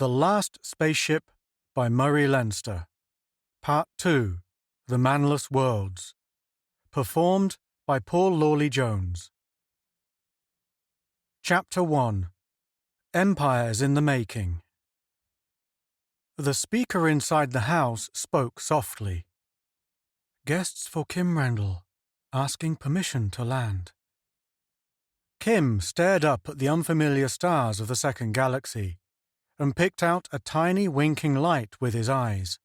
The Last Spaceship by Murray Leinster. Part 2. The Manless Worlds. Performed by Paul Lawley-Jones. Chapter 1. Empires in the Making. The speaker inside the house spoke softly. Guests for Kim Rendell, asking permission to land. Kim stared up at the unfamiliar stars of the second galaxy and picked out a tiny winking light with his eyes.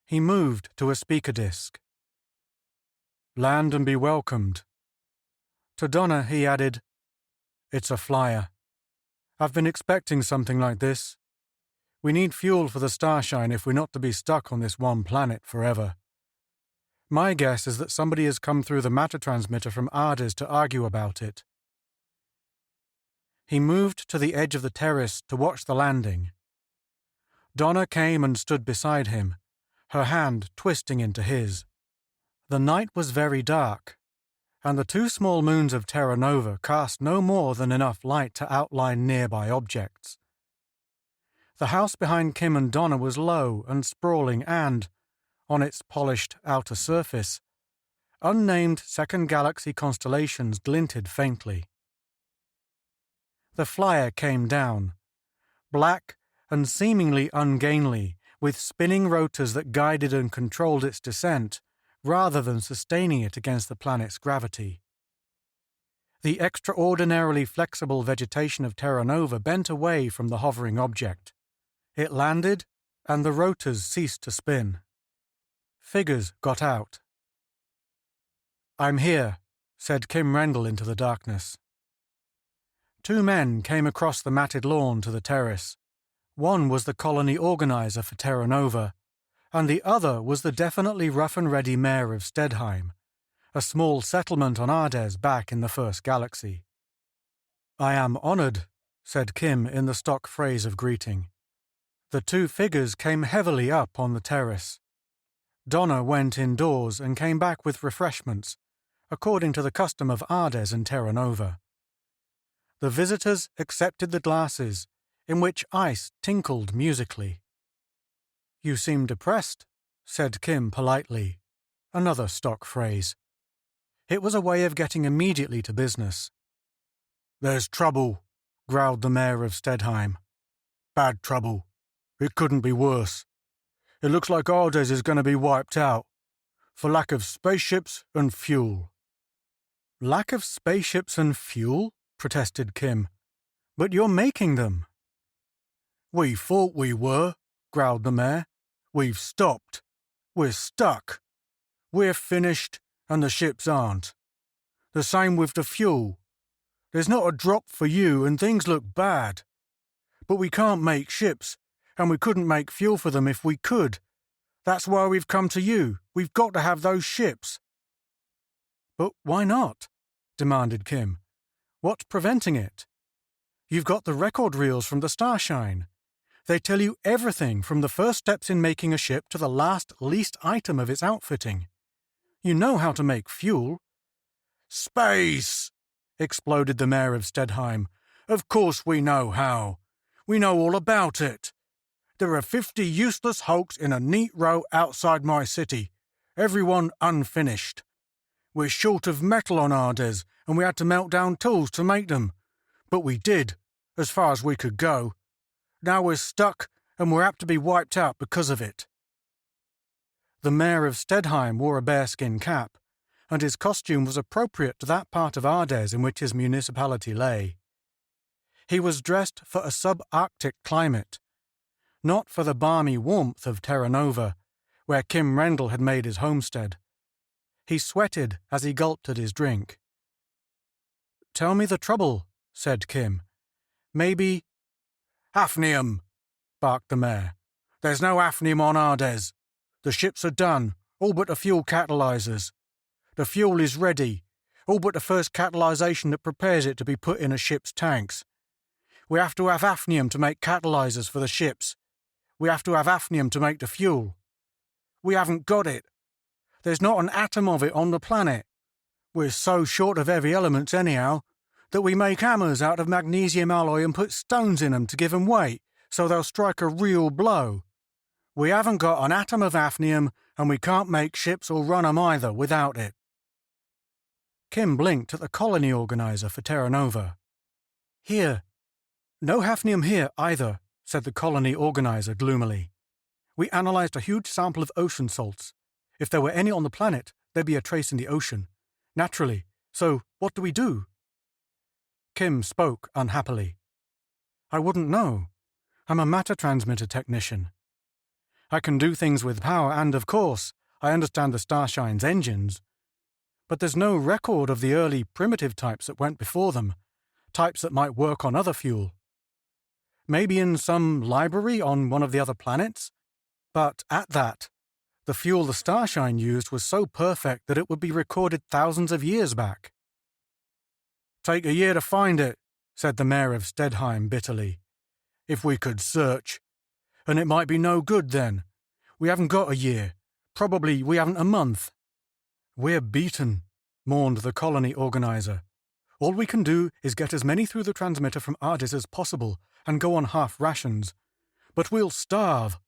He moved to a speaker disc. Land and be welcomed. To Donna he added, It's a flyer. I've been expecting something like this. We need fuel for the Starshine if we're not to be stuck on this one planet forever. My guess is that somebody has come through the matter transmitter from Ardez to argue about it. He moved to the edge of the terrace to watch the landing. Donna came and stood beside him, her hand twisting into his. The night was very dark, and the two small moons of Terra Nova cast no more than enough light to outline nearby objects. The house behind Kim and Donna was low and sprawling and, on its polished outer surface, unnamed second galaxy constellations glinted faintly. The flyer came down, black and seemingly ungainly, with spinning rotors that guided and controlled its descent, rather than sustaining it against the planet's gravity. The extraordinarily flexible vegetation of Terra Nova bent away from the hovering object. It landed, and the rotors ceased to spin. Figures got out. "I'm here," said Kim Rendell into the darkness. Two men came across the matted lawn to the terrace. One was the colony organizer for Terra Nova, and the other was the definitely rough-and-ready mayor of Stedheim, a small settlement on Ardez back in the first galaxy. "I am honored," said Kim in the stock phrase of greeting. The two figures came heavily up on the terrace. Donna went indoors and came back with refreshments, according to the custom of Ardez and Terra Nova. The visitors accepted the glasses, in which ice tinkled musically. "You seem depressed," said Kim politely, another stock phrase. It was a way of getting immediately to business. "There's trouble," growled the mayor of Stedheim. "Bad trouble. It couldn't be worse. It looks like Ardez is going to be wiped out, for lack of spaceships and fuel." "Lack of spaceships and fuel?" protested Kim. "But you're making them." "We thought we were," growled the mayor. "We've stopped. We're stuck. We're finished, and the ships aren't. The same with the fuel. There's not a drop for you, and things look bad. But we can't make ships, and we couldn't make fuel for them if we could. That's why we've come to you. We've got to have those ships." "But why not?" demanded Kim. "What's preventing it? You've got the record reels from the Starshine. They tell you everything from the first steps in making a ship to the last least item of its outfitting. You know how to make fuel." "Space!" exploded the mayor of Stedheim. "Of course we know how. We know all about it. There are 50 useless hulks in a neat row outside my city, everyone unfinished. We're short of metal on Ardez, and we had to melt down tools to make them. But we did, as far as we could go. Now we're stuck, and we're apt to be wiped out because of it." The mayor of Stedheim wore a bearskin cap, and his costume was appropriate to that part of Ardez in which his municipality lay. He was dressed for a subarctic climate, not for the balmy warmth of Terra Nova, where Kim Rendell had made his homestead. He sweated as he gulped at his drink. "Tell me the trouble," said Kim. "Maybe—" "Hafnium," barked the mayor. "There's no hafnium on Ardez. The ships are done, all but the fuel catalyzers. The fuel is ready, all but the first catalyzation that prepares it to be put in a ship's tanks. We have to have hafnium to make catalyzers for the ships. We have to have hafnium to make the fuel. We haven't got it. There's not an atom of it on the planet. We're so short of heavy elements anyhow, that we make hammers out of magnesium alloy and put stones in them to give them weight, so they'll strike a real blow. We haven't got an atom of hafnium, and we can't make ships or run 'em either without it." Kim blinked at the colony organizer for Terra Nova. "Here. No hafnium here either," said the colony organizer gloomily. "We analyzed a huge sample of ocean salts. If there were any on the planet, there'd be a trace in the ocean. Naturally. So, what do we do?" Kim spoke unhappily. "I wouldn't know. I'm a matter transmitter technician. I can do things with power and, of course, I understand the Starshine's engines. But there's no record of the early primitive types that went before them, types that might work on other fuel. Maybe in some library on one of the other planets? But at that, the fuel the Starshine used was so perfect that it would be recorded thousands of years back." "Take a year to find it," said the mayor of Stedheim bitterly. "If we could search. And it might be no good then. We haven't got a year. Probably we haven't a month." "We're beaten," mourned the colony organizer. "All we can do is get as many through the transmitter from Ardis as possible and go on half rations. But we'll starve."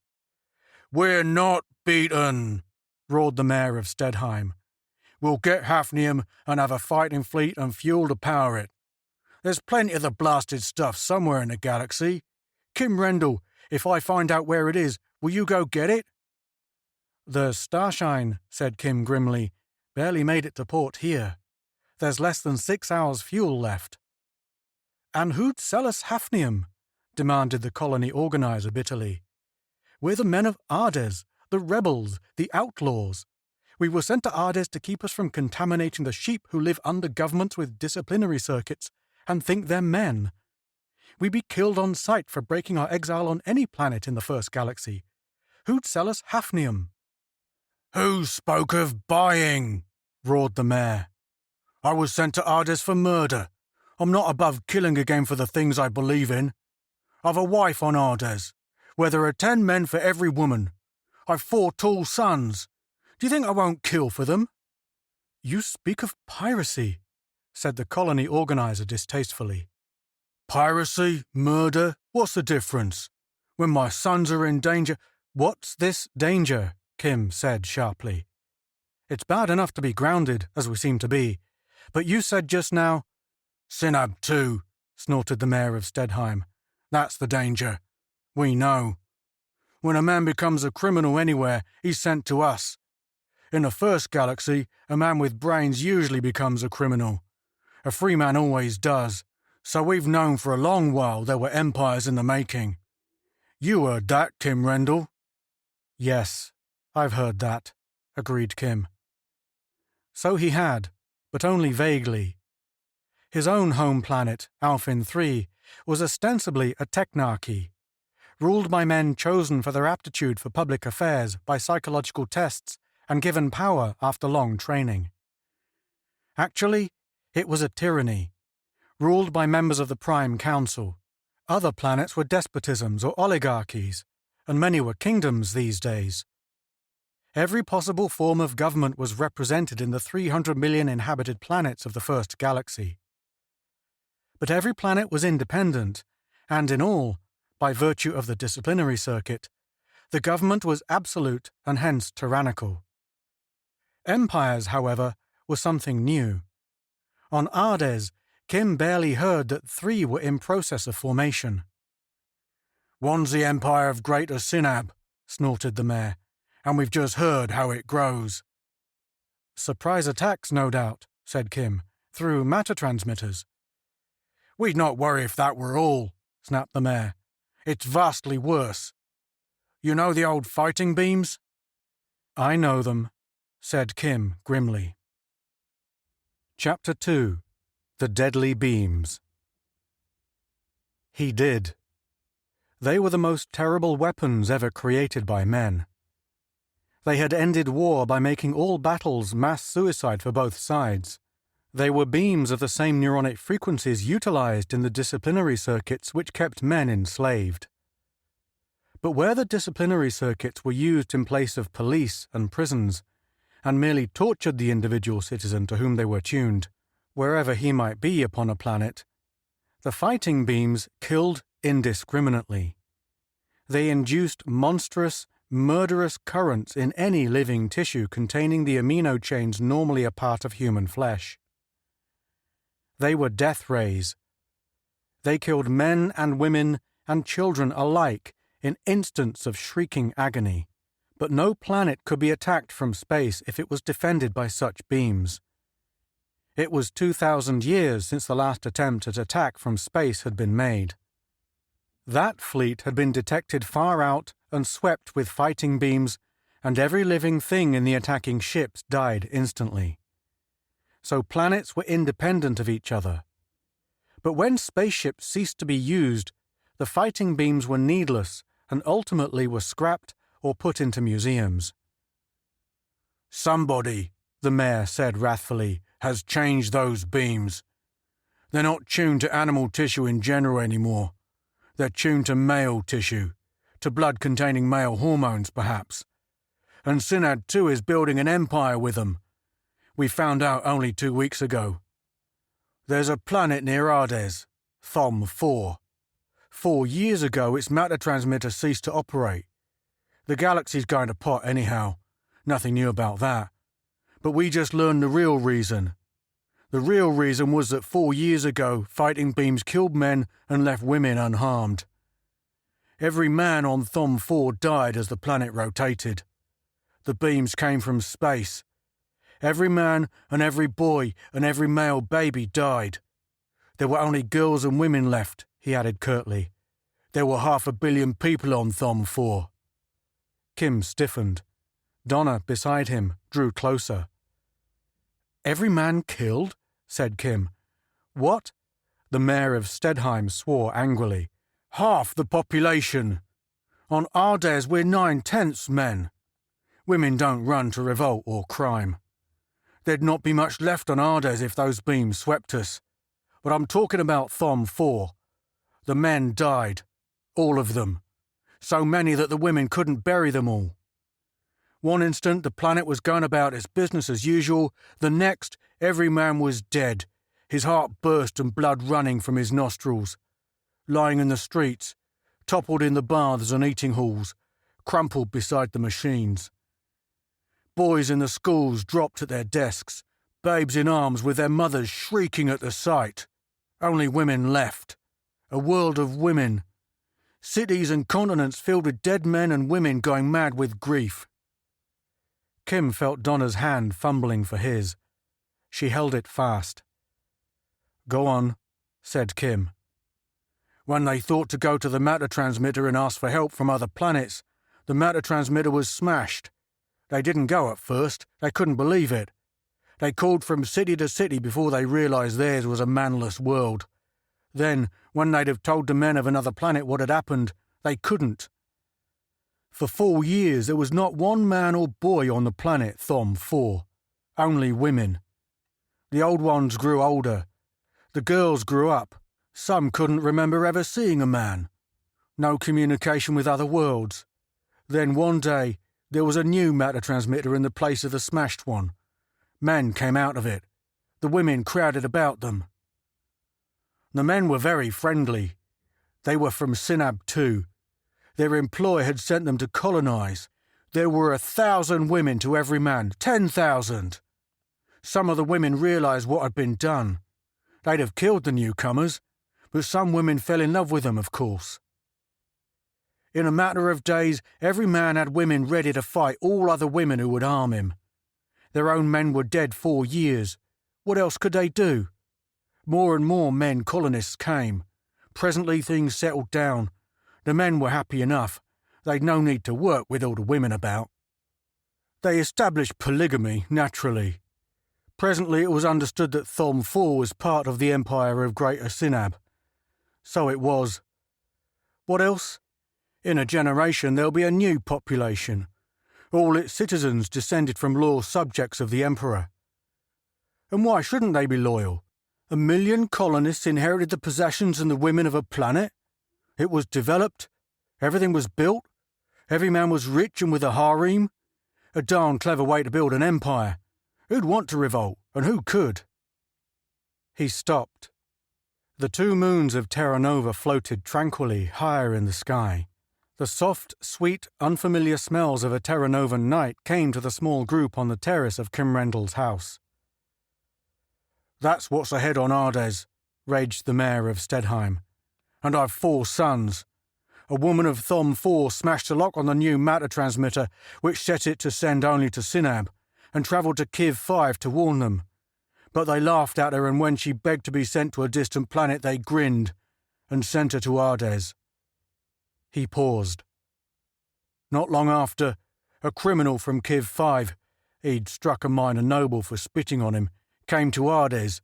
"We're not beaten," roared the mayor of Stedheim. "We'll get hafnium and have a fighting fleet and fuel to power it. There's plenty of the blasted stuff somewhere in the galaxy. Kim Rendell, if I find out where it is, will you go get it?" "The Starshine," said Kim grimly, "barely made it to port here. There's less than 6 hours fuel left." "And who'd sell us hafnium?" demanded the colony organizer bitterly. "We're the men of Ardis, the rebels, the outlaws. We were sent to Ardis to keep us from contaminating the sheep who live under governments with disciplinary circuits and think they're men. We'd be killed on sight for breaking our exile on any planet in the first galaxy. Who'd sell us hafnium?" "Who spoke of buying?" roared the mayor. "I was sent to Ardis for murder. I'm not above killing again for the things I believe in. I've a wife on Ardis, where there are 10 men for every woman. I've 4 tall sons. Do you think I won't kill for them?" "You speak of piracy," said the colony organizer distastefully. "Piracy? Murder? What's the difference? When my sons are in danger—" "What's this danger?" Kim said sharply. "It's bad enough to be grounded, as we seem to be, but you said just now—" "Synab 2, snorted the mayor of Stedheim. "That's the danger. We know. When a man becomes a criminal anywhere, he's sent to us. In the first galaxy, a man with brains usually becomes a criminal. A free man always does. So we've known for a long while there were empires in the making. You heard that, Kim Rendell?" "Yes, I've heard that," agreed Kim. So he had, but only vaguely. His own home planet, Alphin 3, was ostensibly a technarchy, ruled by men chosen for their aptitude for public affairs by psychological tests and given power after long training. Actually, it was a tyranny, ruled by members of the Prime Council. Other planets were despotisms or oligarchies, and many were kingdoms these days. Every possible form of government was represented in the 300 million inhabited planets of the first galaxy. But every planet was independent, and in all, by virtue of the disciplinary circuit, the government was absolute and hence tyrannical. Empires, however, were something new. On Ardis, Kim barely heard that 3 were in process of formation. "One's the empire of Greater Synab," snorted the mayor, "and we've just heard how it grows." "Surprise attacks, no doubt," said Kim, "through matter transmitters." "We'd not worry if that were all," snapped the mayor. "It's vastly worse. You know the old fighting beams?" "I know them," said Kim grimly. Chapter 2. The Deadly Beams. He did. They were the most terrible weapons ever created by men. They had ended war by making all battles mass suicide for both sides. They were beams of the same neuronic frequencies utilized in the disciplinary circuits which kept men enslaved. But where the disciplinary circuits were used in place of police and prisons, and merely tortured the individual citizen to whom they were tuned, wherever he might be upon a planet, the fighting beams killed indiscriminately. They induced monstrous, murderous currents in any living tissue containing the amino chains normally a part of human flesh. They were death rays. They killed men and women and children alike in instants of shrieking agony, but no planet could be attacked from space if it was defended by such beams. It was 2,000 years since the last attempt at attack from space had been made. That fleet had been detected far out and swept with fighting beams, and every living thing in the attacking ships died instantly. So planets were independent of each other. But when spaceships ceased to be used, the fighting beams were needless and ultimately were scrapped or put into museums. "Somebody," the mayor said wrathfully, "has changed those beams. They're not tuned to animal tissue in general anymore. They're tuned to male tissue, to blood containing male hormones, perhaps. And Synad 2 is building an empire with them. We found out only 2 weeks ago. There's a planet near Ardes, Thom 4. 4 years ago, its matter transmitter ceased to operate. The galaxy's going to pot anyhow. Nothing new about that. But we just learned the real reason. The real reason was that 4 years ago, fighting beams killed men and left women unharmed. Every man on Thom 4 died as the planet rotated. The beams came from space. Every man and every boy and every male baby died. There were only girls and women left, he added curtly. There were 500 million people on Thom 4. Kim stiffened. Donna, beside him, drew closer. "Every man killed?" said Kim. "What?" The mayor of Stedheim swore angrily. "Half the population. On Ardes we're 9/10 men. Women don't run to revolt or crime. There'd not be much left on Ardes if those beams swept us. But I'm talking about Thom 4. The men died. All of them. So many that the women couldn't bury them all. One instant the planet was going about its business as usual, the next every man was dead, his heart burst and blood running from his nostrils. Lying in the streets, toppled in the baths and eating halls, crumpled beside the machines. Boys in the schools dropped at their desks, babes in arms with their mothers shrieking at the sight. Only women left. A world of women. Cities and continents filled with dead men and women going mad with grief." Kim felt Donna's hand fumbling for his. She held it fast. "Go on," said Kim. "When they thought to go to the matter transmitter and ask for help from other planets, the matter transmitter was smashed. They didn't go at first. They couldn't believe it. They called from city to city before they realized theirs was a manless world. Then, when they'd have told the men of another planet what had happened, they couldn't. For 4 years there was not one man or boy on the planet Thom 4. Only women. The old ones grew older. The girls grew up. Some couldn't remember ever seeing a man. No communication with other worlds. Then one day there was a new matter transmitter in the place of the smashed one. Men came out of it. The women crowded about them. The men were very friendly. They were from Synab 2. Their employer had sent them to colonize. There were 1,000 women to every man, 10,000. Some of the women realized what had been done. They'd have killed the newcomers, but some women fell in love with them, of course. In a matter of days, every man had women ready to fight all other women who would harm him. Their own men were dead 4 years. What else could they do? More and more men colonists came. Presently things settled down. The men were happy enough. They'd no need to work with all the women about. They established polygamy, naturally. Presently it was understood that Thom 4 was part of the empire of Greater Synab. So it was. What else? In a generation there'll be a new population. All its citizens descended from loyal subjects of the Emperor. And why shouldn't they be loyal? 1 million colonists inherited the possessions and the women of a planet. It was developed. Everything was built. Every man was rich and with a harem. A darn clever way to build an empire. Who'd want to revolt, and who could? He stopped. The 2 moons of Terra Nova floated tranquilly higher in the sky. The soft, sweet, unfamiliar smells of a Terra Nova night came to the small group on the terrace of Kimrendel's house. "That's what's ahead on Ardes," raged the mayor of Stedheim. "And I've 4 sons. A woman of Thom 4 smashed the lock on the new matter transmitter, which set it to send only to Synab, and travelled to Kiv 5 to warn them. But they laughed at her, and when she begged to be sent to a distant planet, they grinned and sent her to Ardes." He paused. "Not long after, a criminal from Kiv 5, he'd struck a minor noble for spitting on him, came to Ardes.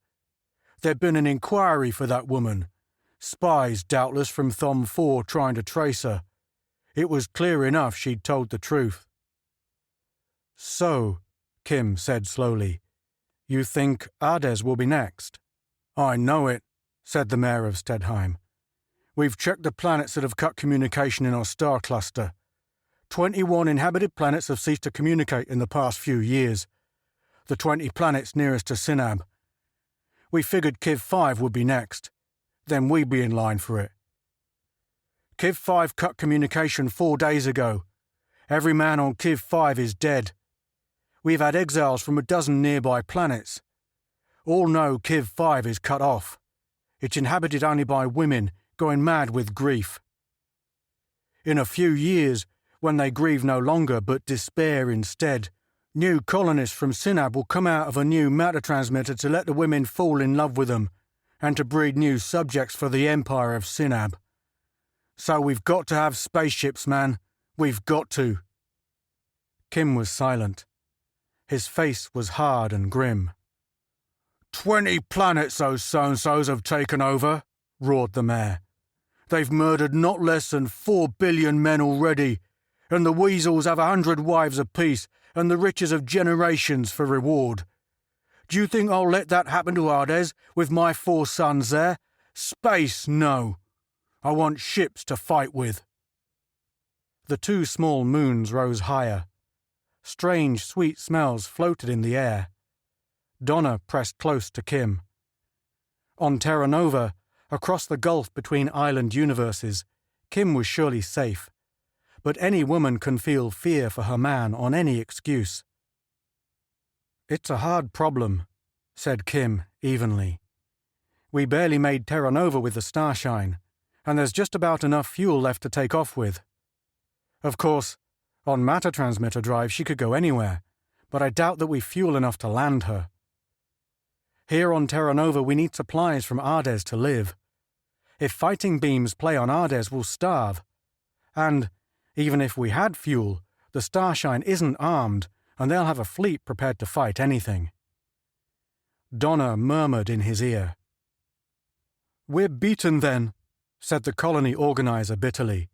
There'd been an inquiry for that woman. Spies, doubtless, from Thom 4 trying to trace her. It was clear enough she'd told the truth." "So," Kim said slowly, "you think Ardes will be next?" "I know it," said the mayor of Stedheim. "We've checked the planets that have cut communication in our star cluster. 21 inhabited planets have ceased to communicate in the past few years. The 20 planets nearest to Synab. We figured Kiv 5 would be next. Then we'd be in line for it. Kiv 5 cut communication 4 days ago. Every man on Kiv 5 is dead. We've had exiles from a dozen nearby planets. All know Kiv 5 is cut off. It's inhabited only by women, going mad with grief. In a few years, when they grieve no longer but despair instead, new colonists from Synab will come out of a new matter transmitter to let the women fall in love with them, and to breed new subjects for the Empire of Synab. So we've got to have spaceships, man. We've got to." Kim was silent. His face was hard and grim. 20 planets those so-and-sos have taken over," roared the mayor. "They've murdered not less than 4 billion men already, and the weasels have 100 wives apiece and the riches of generations for reward. Do you think I'll let that happen to Ardes with my 4 sons there? Space, no. I want ships to fight with." The 2 small moons rose higher. Strange, sweet smells floated in the air. Donna pressed close to Kim. On Terra Nova, across the gulf between island universes, Kim was surely safe. But any woman can feel fear for her man on any excuse. "It's a hard problem," said Kim evenly. "We barely made Terra Nova with the Starshine, and there's just about enough fuel left to take off with. Of course, on matter transmitter drive she could go anywhere, but I doubt that we fuel enough to land her. Here on Terra Nova we need supplies from Ardes to live. If fighting beams play on Ardes, we'll starve. And, even if we had fuel, the Starshine isn't armed, and they'll have a fleet prepared to fight anything." Donna murmured in his ear. "We're beaten then," said the colony organizer bitterly.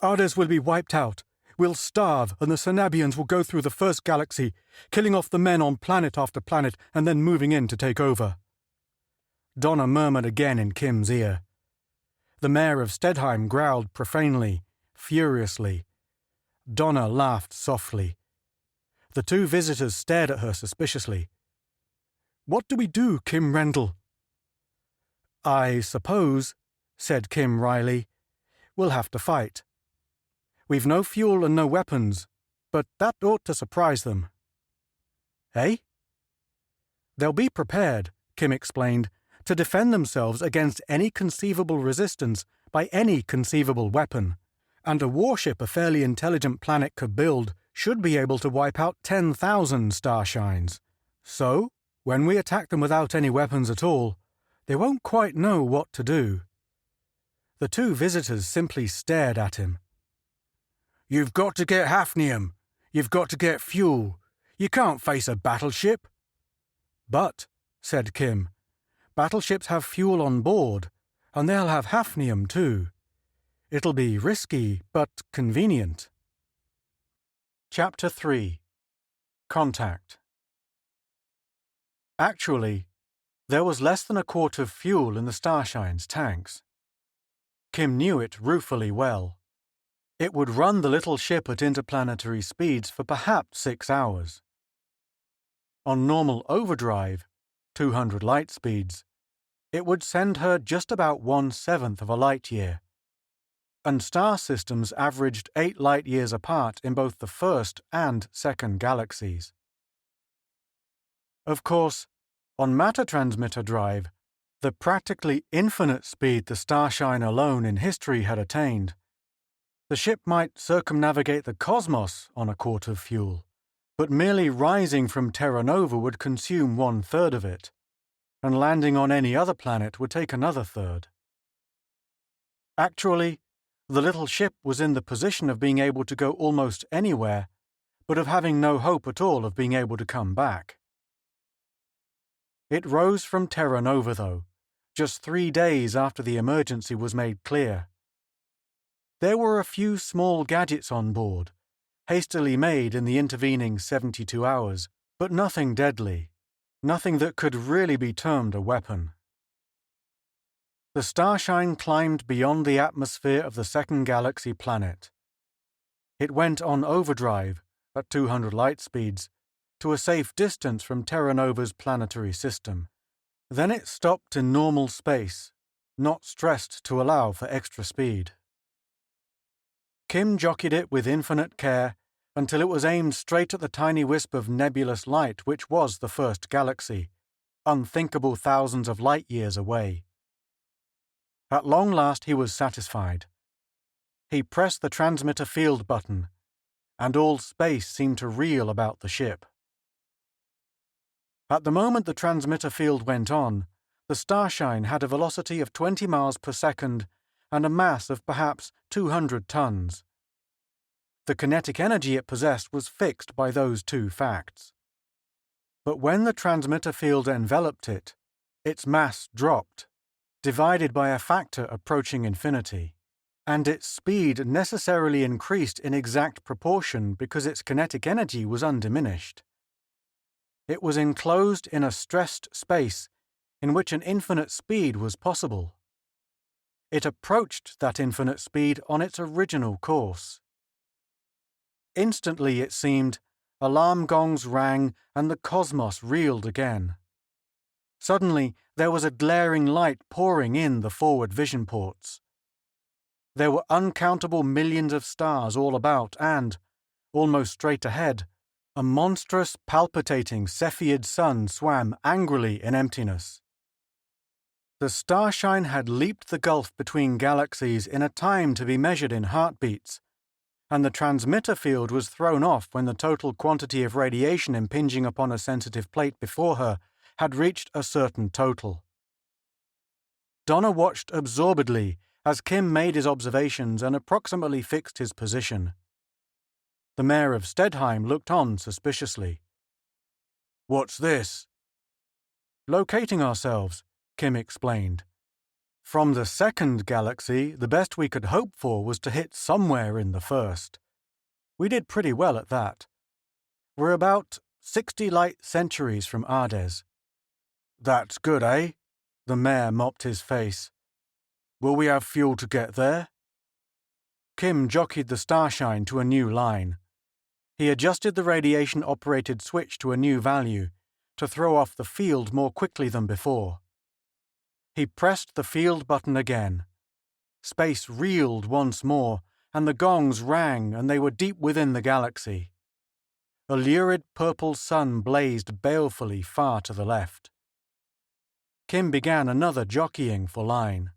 "Ardes will be wiped out. We'll starve, and the Synabians will go through the first galaxy, killing off the men on planet after planet and then moving in to take over." Donna murmured again in Kim's ear. The mayor of Stedheim growled profanely, furiously. Donna laughed softly. The 2 visitors stared at her suspiciously. "What do we do, Kim Rendell?" "I suppose," said Kim wryly, "we'll have to fight. We've no fuel and no weapons, but that ought to surprise them." "Eh?" "They'll be prepared," Kim explained, "to defend themselves against any conceivable resistance by any conceivable weapon. And a warship a fairly intelligent planet could build should be able to wipe out 10,000 Starshines. So, when we attack them without any weapons at all, they won't quite know what to do." The 2 visitors simply stared at him. "You've got to get hafnium. You've got to get fuel. You can't face a battleship." "But," said Kim, "battleships have fuel on board, and they'll have hafnium too. It'll be risky, but convenient." Chapter 3. Contact. Actually, there was less than a quart of fuel in the Starshine's tanks. Kim knew it ruefully well. It would run the little ship at interplanetary speeds for perhaps 6 hours. On normal overdrive, 200 light speeds, it would send her just about 1/7 of a light year. and star systems averaged 8 light-years apart in both the first and second galaxies. Of course, on matter transmitter drive, the practically infinite speed the Starshine alone in history had attained, the ship might circumnavigate the cosmos on a quart of fuel, but merely rising from Terra Nova would consume 1/3 of it, and landing on any other planet would take another third. Actually, the little ship was in the position of being able to go almost anywhere, but of having no hope at all of being able to come back. It rose from Terra Nova, though, just 3 days after the emergency was made clear. There were a few small gadgets on board, hastily made in the intervening 72 hours, but nothing deadly, nothing that could really be termed a weapon. The Starshine climbed beyond the atmosphere of the second galaxy planet. It went on overdrive, at 200 light speeds, to a safe distance from Terra Nova's planetary system. Then it stopped in normal space, not stressed to allow for extra speed. Kim jockeyed it with infinite care until it was aimed straight at the tiny wisp of nebulous light which was the first galaxy, unthinkable thousands of light-years away. At long last he was satisfied. He pressed the transmitter field button, and all space seemed to reel about the ship. At the moment the transmitter field went on, the Starshine had a velocity of 20 miles per second and a mass of perhaps 200 tons. The kinetic energy it possessed was fixed by those two facts. But when the transmitter field enveloped it, its mass dropped, divided by a factor approaching infinity, and its speed necessarily increased in exact proportion because its kinetic energy was undiminished. It was enclosed in a stressed space in which an infinite speed was possible. It approached that infinite speed on its original course. Instantly, it seemed, alarm gongs rang and the cosmos reeled again. Suddenly, there was a glaring light pouring in the forward vision ports. There were uncountable millions of stars all about and, almost straight ahead, a monstrous, palpitating Cepheid sun swam angrily in emptiness. The Starshine had leaped the gulf between galaxies in a time to be measured in heartbeats, and the transmitter field was thrown off when the total quantity of radiation impinging upon a sensitive plate before her had reached a certain total. Donna watched absorbedly as Kim made his observations and approximately fixed his position. The mayor of Stedheim looked on suspiciously. "What's this?" "Locating ourselves," Kim explained. "From the second galaxy, the best we could hope for was to hit somewhere in the first. We did pretty well at that. We're about 60 light centuries from Ades." "That's good, eh?" The mayor mopped his face. "Will we have fuel to get there?" Kim jockeyed the Starshine to a new line. He adjusted the radiation-operated switch to a new value, to throw off the field more quickly than before. He pressed the field button again. Space reeled once more, and the gongs rang, and they were deep within the galaxy. A lurid purple sun blazed balefully far to the left. Kim began another jockeying for line.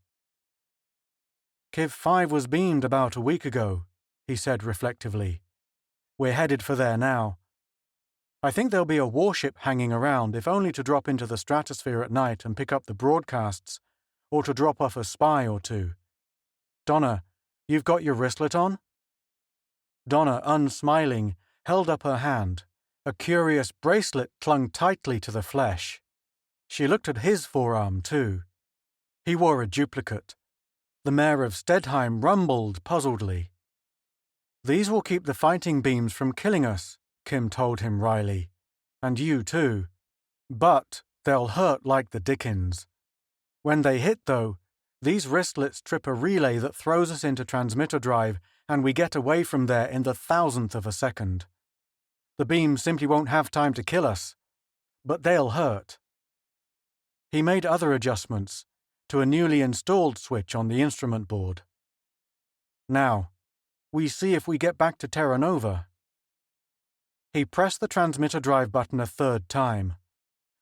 "Kiv 5 was beamed about a week ago," he said reflectively. "We're headed for there now. I think there'll be a warship hanging around, if only to drop into the stratosphere at night and pick up the broadcasts, or to drop off a spy or two. Donna, you've got your wristlet on?" Donna, unsmiling, held up her hand. A curious bracelet clung tightly to the flesh. She looked at his forearm, too. He wore a duplicate. The mayor of Stedheim rumbled puzzledly. "These will keep the fighting beams from killing us," Kim told him wryly. "And you, too. But they'll hurt like the dickens. When they hit, though, these wristlets trip a relay that throws us into transmitter drive, and we get away from there in the 1,000th of a second. The beams simply won't have time to kill us. But they'll hurt." He made other adjustments to a newly installed switch on the instrument board. Now, we see if we get back to Terra Nova. He pressed the transmitter drive button a third time.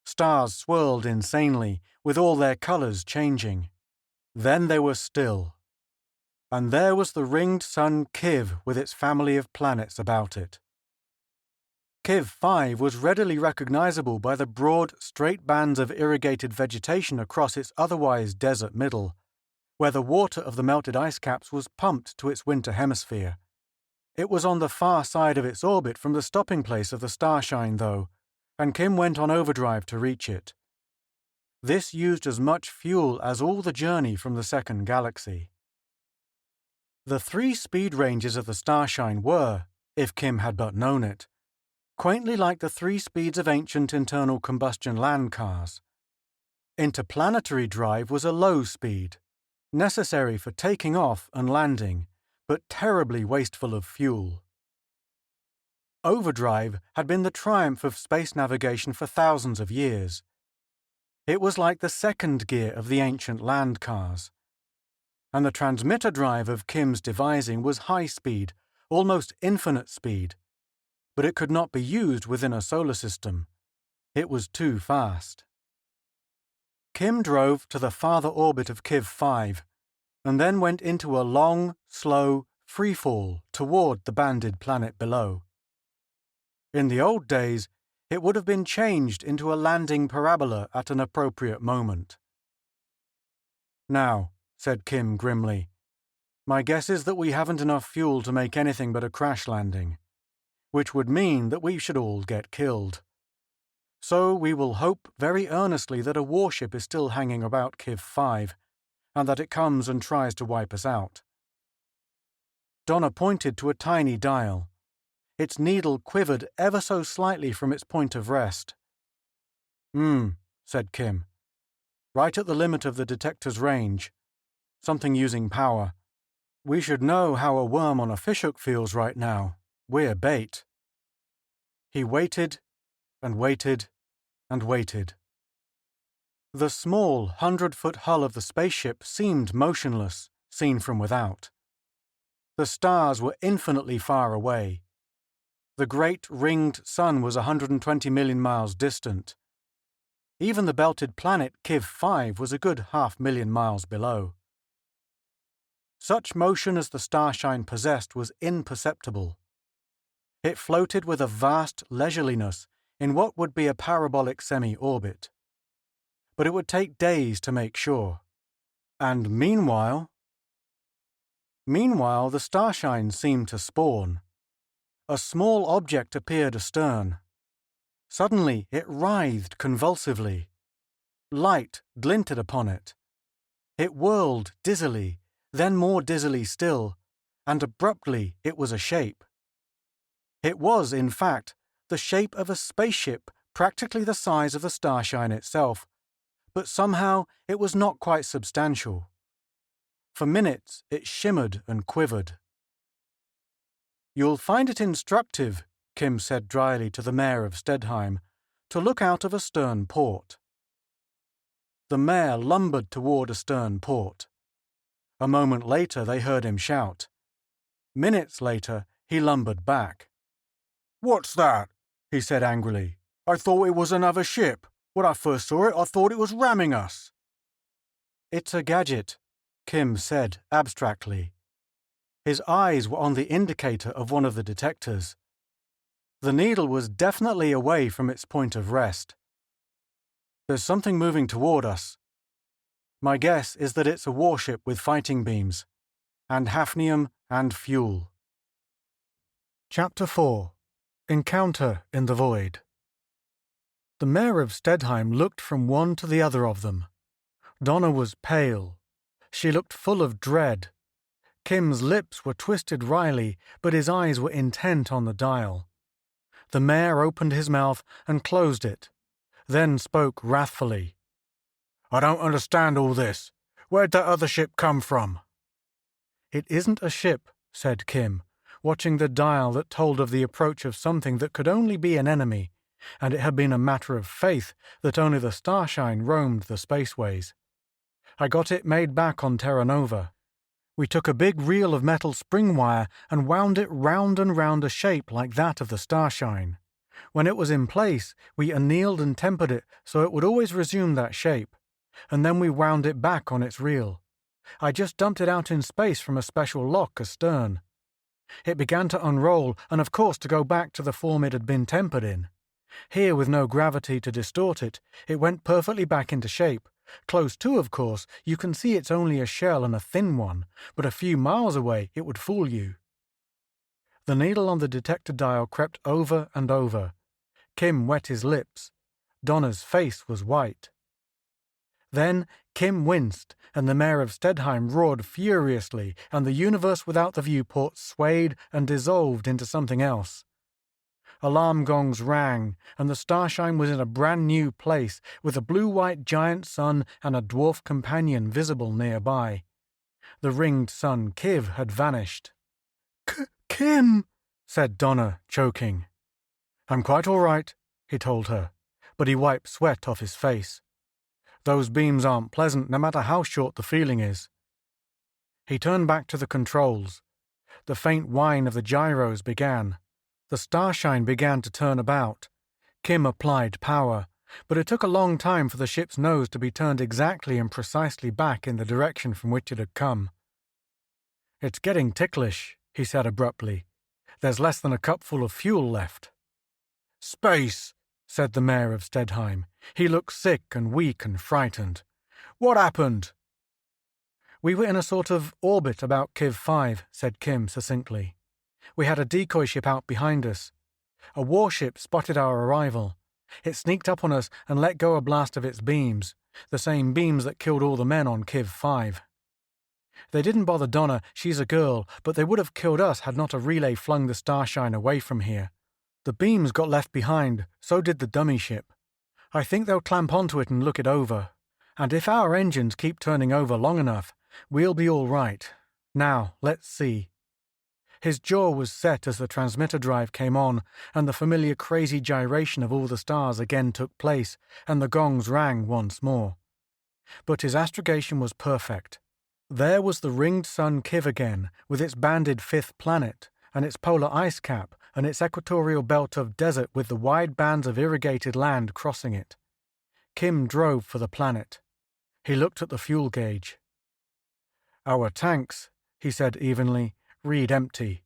Stars swirled insanely, with all their colors changing. Then they were still. And there was the ringed sun Kiv with its family of planets about it. Kiv 5 was readily recognizable by the broad, straight bands of irrigated vegetation across its otherwise desert middle, where the water of the melted ice caps was pumped to its winter hemisphere. It was on the far side of its orbit from the stopping place of the starshine, though, and Kim went on overdrive to reach it. This used as much fuel as all the journey from the second galaxy. The 3 speed ranges of the starshine were, if Kim had but known it, quaintly like the 3 speeds of ancient internal combustion land cars. Interplanetary drive was a low speed, necessary for taking off and landing, but terribly wasteful of fuel. Overdrive had been the triumph of space navigation for thousands of years. It was like the second gear of the ancient land cars. And the transmitter drive of Kim's devising was high speed, almost infinite speed, but it could not be used within a solar system. It was too fast. Kim drove to the farther orbit of Kiv 5, and then went into a long, slow freefall toward the banded planet below. In the old days, it would have been changed into a landing parabola at an appropriate moment. Now, said Kim grimly, my guess is that we haven't enough fuel to make anything but a crash landing, which would mean that we should all get killed. So we will hope very earnestly that a warship is still hanging about Kiv 5, and that it comes and tries to wipe us out. Donna pointed to a tiny dial. Its needle quivered ever so slightly from its point of rest. Said Kim. Right at the limit of the detector's range. Something using power. We should know how a worm on a fishhook feels right now. We're bait. He waited, and waited, and waited. The small 100-foot hull of the spaceship seemed motionless, seen from without. The stars were infinitely far away. The great ringed sun was 120 million miles distant. Even the belted planet Kiv 5 was a good 500,000 miles below. Such motion as the starshine possessed was imperceptible. It floated with a vast leisureliness in what would be a parabolic semi-orbit. But it would take days to make sure. And meanwhile, the starshine seemed to spawn. A small object appeared astern. Suddenly it writhed convulsively. Light glinted upon it. It whirled dizzily, then more dizzily still, and abruptly it was a shape. It was, in fact, the shape of a spaceship practically the size of the starshine itself, but somehow it was not quite substantial. For minutes it shimmered and quivered. You'll find it instructive, Kim said dryly to the mayor of Stedheim, to look out of a stern port. The mayor lumbered toward a stern port. A moment later they heard him shout. Minutes later he lumbered back. "What's that?" he said angrily. "I thought it was another ship. When I first saw it, I thought it was ramming us." "It's a gadget," Kim said abstractly. His eyes were on the indicator of one of the detectors. The needle was definitely away from its point of rest. "There's something moving toward us. My guess is that it's a warship with fighting beams, and hafnium and fuel." Chapter 4. Encounter in the Void. The mayor of Stedheim looked from one to the other of them. Donna was pale. She looked full of dread. Kim's lips were twisted wryly, but his eyes were intent on the dial. The mayor opened his mouth and closed it, then spoke wrathfully. "I don't understand all this. Where'd that other ship come from?" "It isn't a ship," said Kim, watching the dial that told of the approach of something that could only be an enemy, and it had been a matter of faith that only the starshine roamed the spaceways. "I got it made back on Terra Nova. We took a big reel of metal spring wire and wound it round and round a shape like that of the starshine. When it was in place, we annealed and tempered it so it would always resume that shape, and then we wound it back on its reel. I just dumped it out in space from a special lock astern. It began to unroll and of course to go back to the form it had been tempered in. Here, with no gravity to distort it, it went perfectly back into shape. Close to, of course, you can see it's only a shell and a thin one, but a few miles away it would fool you. The needle on the detector dial crept over and over. Kim wet his lips. Donna's face was white. Then Kim winced, and the mayor of Stedheim roared furiously, and the universe without the viewport swayed and dissolved into something else. Alarm gongs rang, and the starshine was in a brand new place, with a blue-white giant sun and a dwarf companion visible nearby. The ringed sun, Kiv, had vanished. Kim, said Donna, choking. I'm quite all right, he told her, but he wiped sweat off his face. Those beams aren't pleasant, no matter how short the feeling is. He turned back to the controls. The faint whine of the gyros began. The starshine began to turn about. Kim applied power, but it took a long time for the ship's nose to be turned exactly and precisely back in the direction from which it had come. It's getting ticklish, he said abruptly. There's less than a cupful of fuel left. Space, said the mayor of Stedheim. He looked sick and weak and frightened. What happened? We were in a sort of orbit about Kiv 5, said Kim succinctly. We had a decoy ship out behind us. A warship spotted our arrival. It sneaked up on us and let go a blast of its beams, the same beams that killed all the men on Kiv 5. They didn't bother Donna, she's a girl, but they would have killed us had not a relay flung the starshine away from here. The beams got left behind, so did the dummy ship. I think they'll clamp onto it and look it over. And if our engines keep turning over long enough, we'll be all right. Now, let's see. His jaw was set as the transmitter drive came on, and the familiar crazy gyration of all the stars again took place, and the gongs rang once more. But his astrogation was perfect. There was the ringed sun Kiv again, with its banded fifth planet, and its polar ice cap, and its equatorial belt of desert with the wide bands of irrigated land crossing it. Kim drove for the planet. He looked at the fuel gauge. Our tanks, he said evenly, read empty.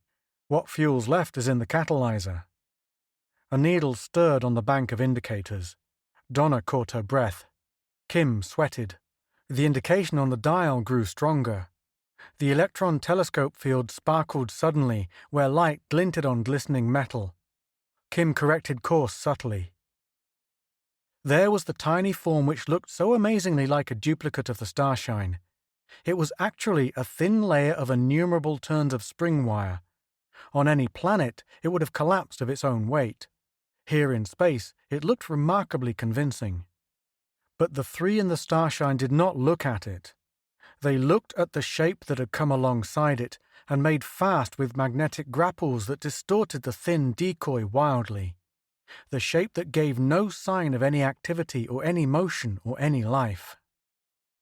What fuel's left is in the catalyzer. A needle stirred on the bank of indicators. Donna caught her breath. Kim sweated. The indication on the dial grew stronger. The electron telescope field sparkled suddenly, where light glinted on glistening metal. Kim corrected course subtly. There was the tiny form which looked so amazingly like a duplicate of the starshine. It was actually a thin layer of innumerable turns of spring wire. On any planet, it would have collapsed of its own weight. Here in space, it looked remarkably convincing. But the three in the starshine did not look at it. They looked at the shape that had come alongside it and made fast with magnetic grapples that distorted the thin decoy wildly. The shape that gave no sign of any activity or any motion or any life.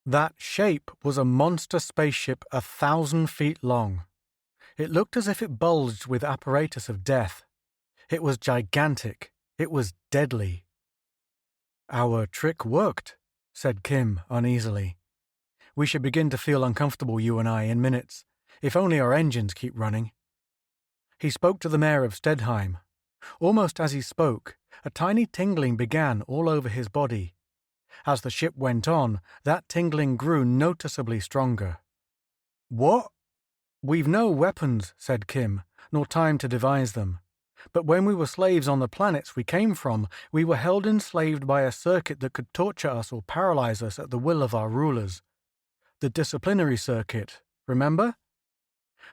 That shape was a monster spaceship 1,000 feet long. It looked as if it bulged with apparatus of death. It was gigantic. It was deadly. Our trick worked, said Kim uneasily. We should begin to feel uncomfortable, you and I, in minutes, if only our engines keep running. He spoke to the mayor of Stedheim. Almost as he spoke, a tiny tingling began all over his body. As the ship went on, that tingling grew noticeably stronger. What? We've no weapons, said Kim, nor time to devise them. But when we were slaves on the planets we came from, we were held enslaved by a circuit that could torture us or paralyze us at the will of our rulers. The disciplinary circuit, remember?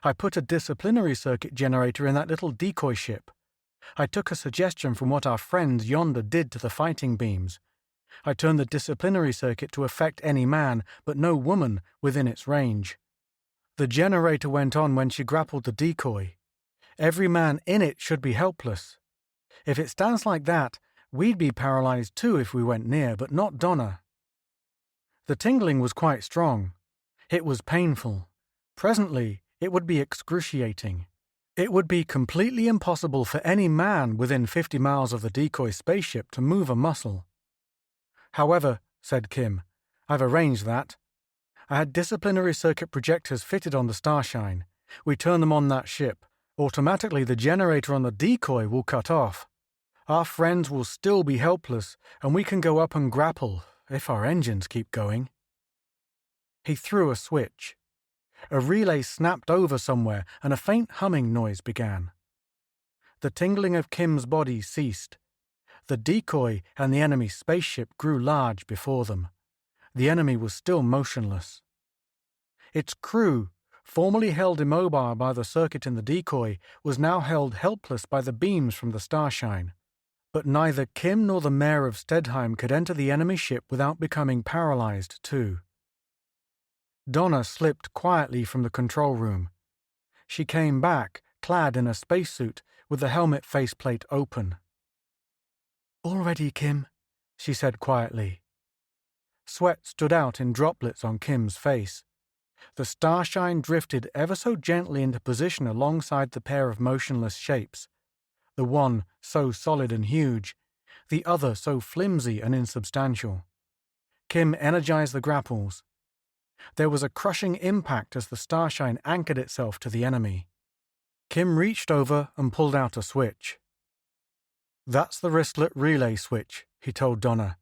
I put a disciplinary circuit generator in that little decoy ship. I took a suggestion from what our friends yonder did to the fighting beams. I turned the disciplinary circuit to affect any man, but no woman, within its range. The generator went on when she grappled the decoy. Every man in it should be helpless. If it stands like that, we'd be paralyzed too if we went near, but not Donna. The tingling was quite strong. It was painful. Presently, it would be excruciating. It would be completely impossible for any man within 50 miles of the decoy spaceship to move a muscle. However, said Kim, I've arranged that. I had disciplinary circuit projectors fitted on the Starshine. We turn them on that ship. Automatically, the generator on the decoy will cut off. Our friends will still be helpless, and we can go up and grapple, if our engines keep going. He threw a switch. A relay snapped over somewhere, and a faint humming noise began. The tingling of Kim's body ceased. The decoy and the enemy spaceship grew large before them. The enemy was still motionless. Its crew, formerly held immobile by the circuit in the decoy, was now held helpless by the beams from the Starshine. But neither Kim nor the mayor of Stedheim could enter the enemy ship without becoming paralyzed too. Donna slipped quietly from the control room. She came back, clad in a spacesuit, with the helmet faceplate open. "All ready, Kim," she said quietly. Sweat stood out in droplets on Kim's face. The Starshine drifted ever so gently into position alongside the pair of motionless shapes, the one so solid and huge, the other so flimsy and insubstantial. Kim energized the grapples. There was a crushing impact as the Starshine anchored itself to the enemy. Kim reached over and pulled out a switch. "That's the wristlet relay switch," he told Donna.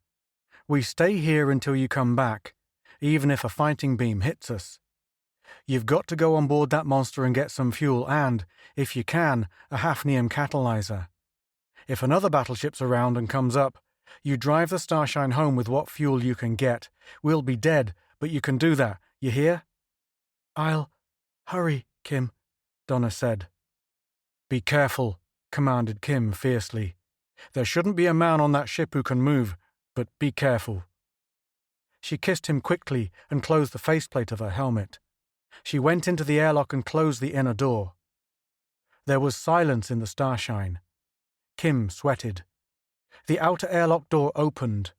"We stay here until you come back, even if a fighting beam hits us. You've got to go on board that monster and get some fuel and, if you can, a hafnium catalyzer. If another battleship's around and comes up, you drive the Starshine home with what fuel you can get. We'll be dead, but you can do that, you hear?" "I'll hurry, Kim," Donna said. "Be careful," commanded Kim fiercely. "There shouldn't be a man on that ship who can move, but be careful." She kissed him quickly and closed the faceplate of her helmet. She went into the airlock and closed the inner door. There was silence in the Starshine. Kim sweated. The outer airlock door opened.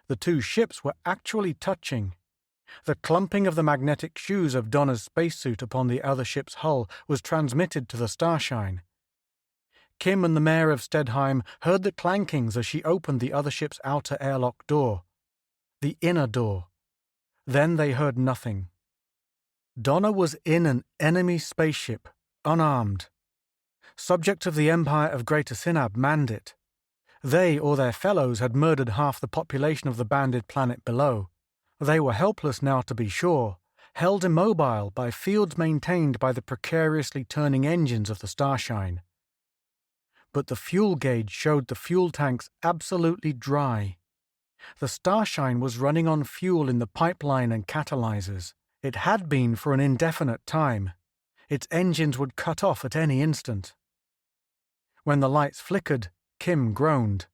The two ships were actually touching. The clumping of the magnetic shoes of Donna's spacesuit upon the other ship's hull was transmitted to the Starshine. Kim and the mayor of Stedheim heard the clankings as she opened the other ship's outer airlock door. The inner door. Then they heard nothing. Donna was in an enemy spaceship, unarmed. Subjects of the Empire of Greater Sinab manned it. They or their fellows had murdered half the population of the banded planet below. They were helpless now, to be sure, held immobile by fields maintained by the precariously turning engines of the Starshine. But the fuel gauge showed the fuel tanks absolutely dry. The Starshine was running on fuel in the pipeline and catalyzers. It had been for an indefinite time. Its engines would cut off at any instant. When the lights flickered, Kim groaned.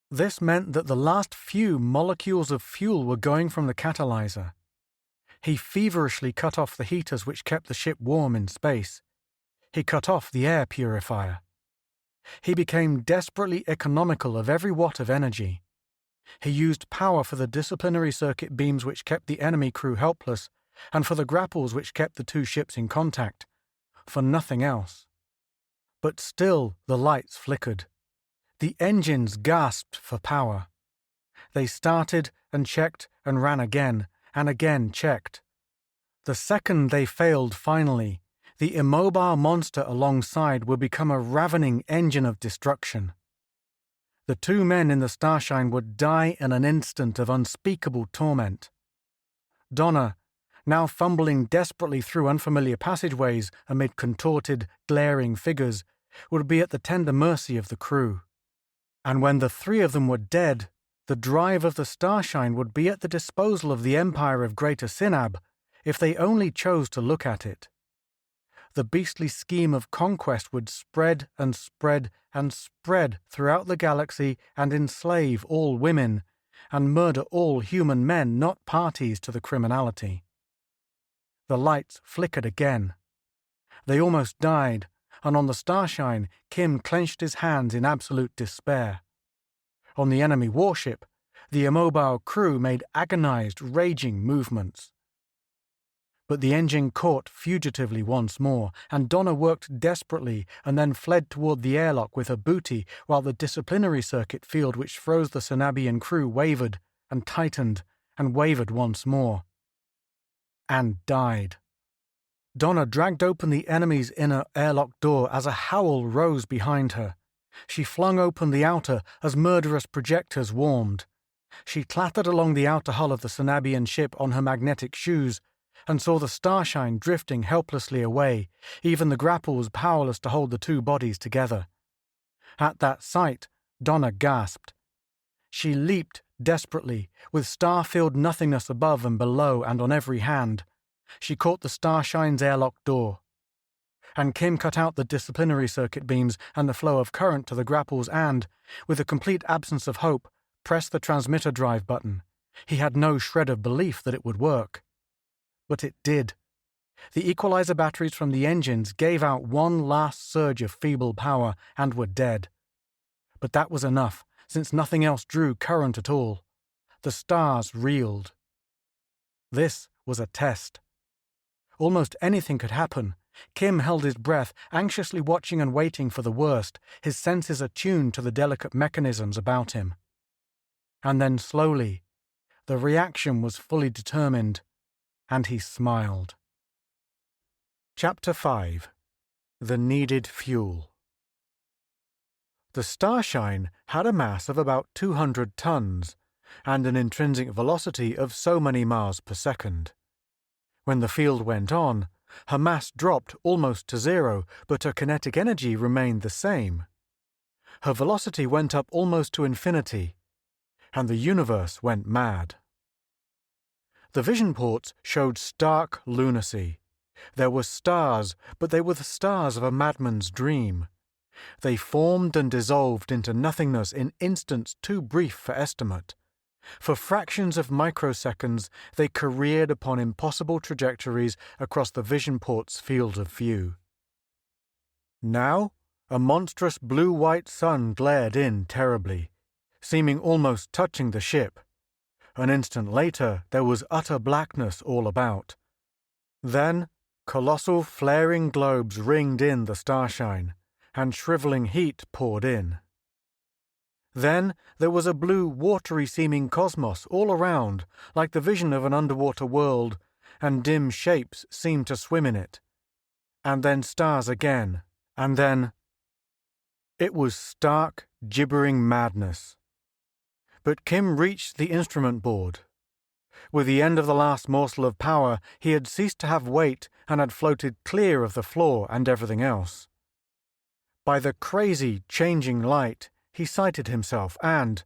This meant that the last few molecules of fuel were going from the catalyzer. He feverishly cut off the heaters which kept the ship warm in space. He cut off the air purifier. He became desperately economical of every watt of energy. He used power for the disciplinary circuit beams which kept the enemy crew helpless, and for the grapples which kept the two ships in contact. For nothing else. But still the lights flickered. The engines gasped for power. They started and checked and ran again, and again checked. The second they failed finally, the immobile monster alongside would become a ravening engine of destruction. The two men in the Starshine would die in an instant of unspeakable torment. Donna, now fumbling desperately through unfamiliar passageways amid contorted, glaring figures, would be at the tender mercy of the crew. And when the three of them were dead, the drive of the Starshine would be at the disposal of the Empire of Greater Sinab, if they only chose to look at it. The beastly scheme of conquest would spread and spread and spread throughout the galaxy and enslave all women, and murder all human men not parties to the criminality. The lights flickered again. They almost died, and on the Starshine, Kim clenched his hands in absolute despair. On the enemy warship, the immobile crew made agonized, raging movements. But the engine caught fugitively once more, and Donna worked desperately and then fled toward the airlock with her booty while the disciplinary circuit field which froze the Sanabian crew wavered and tightened and wavered once more. And died. Donna dragged open the enemy's inner airlock door as a howl rose behind her. She flung open the outer as murderous projectors warmed. She clattered along the outer hull of the Sanabian ship on her magnetic shoes and saw the starshine drifting helplessly away, even the grapples powerless to hold the two bodies together. At that sight, Donna gasped. She leaped desperately, with star-filled nothingness above and below and on every hand. She caught the starshine's airlock door. And Kim cut out the disciplinary circuit beams and the flow of current to the grapples and, with a complete absence of hope, pressed the transmitter drive button. He had no shred of belief that it would work. But it did. The equalizer batteries from the engines gave out one last surge of feeble power and were dead. But that was enough, since nothing else drew current at all. The stars reeled. This was a test. Almost anything could happen. Kim held his breath, anxiously watching and waiting for the worst, his senses attuned to the delicate mechanisms about him. And then slowly, the reaction was fully determined, and he smiled. Chapter 5. The Needed Fuel. The Starshine had a mass of about 200 tons, and an intrinsic velocity of so many miles per second. When the field went on, her mass dropped almost to zero, but her kinetic energy remained the same. Her velocity went up almost to infinity, and the universe went mad. The vision ports showed stark lunacy. There were stars, but they were the stars of a madman's dream. They formed and dissolved into nothingness in instants too brief for estimate. For fractions of microseconds, they careered upon impossible trajectories across the vision port's field of view. Now, a monstrous blue-white sun glared in terribly, seeming almost touching the ship. An instant later, there was utter blackness all about. Then, colossal flaring globes ringed in the starshine, and shriveling heat poured in. Then there was a blue, watery-seeming cosmos all around, like the vision of an underwater world, and dim shapes seemed to swim in it. And then stars again, and then... It was stark, gibbering madness. But Kim reached the instrument board. With the end of the last morsel of power, he had ceased to have weight and had floated clear of the floor and everything else. By the crazy, changing light, he sighted himself and,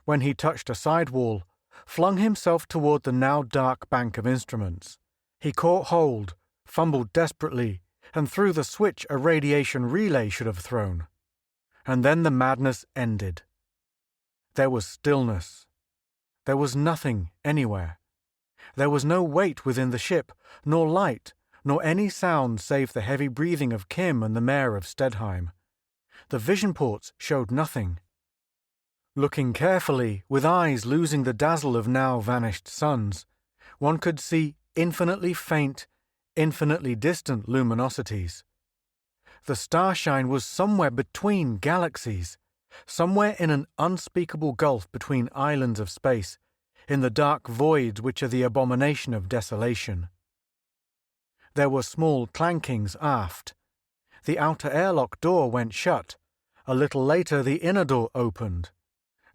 when he touched a side wall, flung himself toward the now dark bank of instruments. He caught hold, fumbled desperately, and threw the switch a radiation relay should have thrown. And then the madness ended. There was stillness. There was nothing anywhere. There was no weight within the ship, nor light, nor any sound save the heavy breathing of Kim and the mayor of Stedheim. The vision ports showed nothing. Looking carefully, with eyes losing the dazzle of now vanished suns, one could see infinitely faint, infinitely distant luminosities. The starshine was somewhere between galaxies, somewhere in an unspeakable gulf between islands of space, in the dark voids which are the abomination of desolation. There were small clankings aft. The outer airlock door went shut. A little later the inner door opened.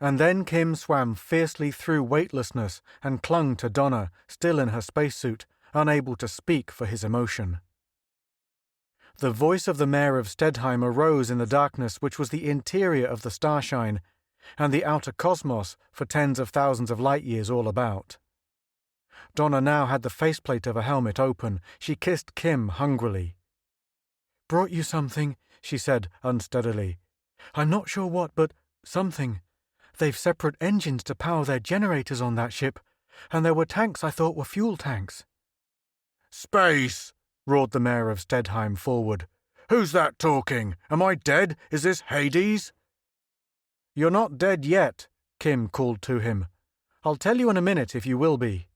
And then Kim swam fiercely through weightlessness and clung to Donna, still in her spacesuit, unable to speak for his emotion. The voice of the mayor of Stedheim arose in the darkness which was the interior of the starshine, and the outer cosmos for tens of thousands of light-years all about. Donna now had the faceplate of her helmet open. She kissed Kim hungrily. "Brought you something," she said unsteadily. "I'm not sure what, but something. They've separate engines to power their generators on that ship, and there were tanks I thought were fuel tanks." "Space!" roared the mayor of Stedheim forward. "Who's that talking? Am I dead? Is this Hades?" "You're not dead yet," Kim called to him. "I'll tell you in a minute if you will be."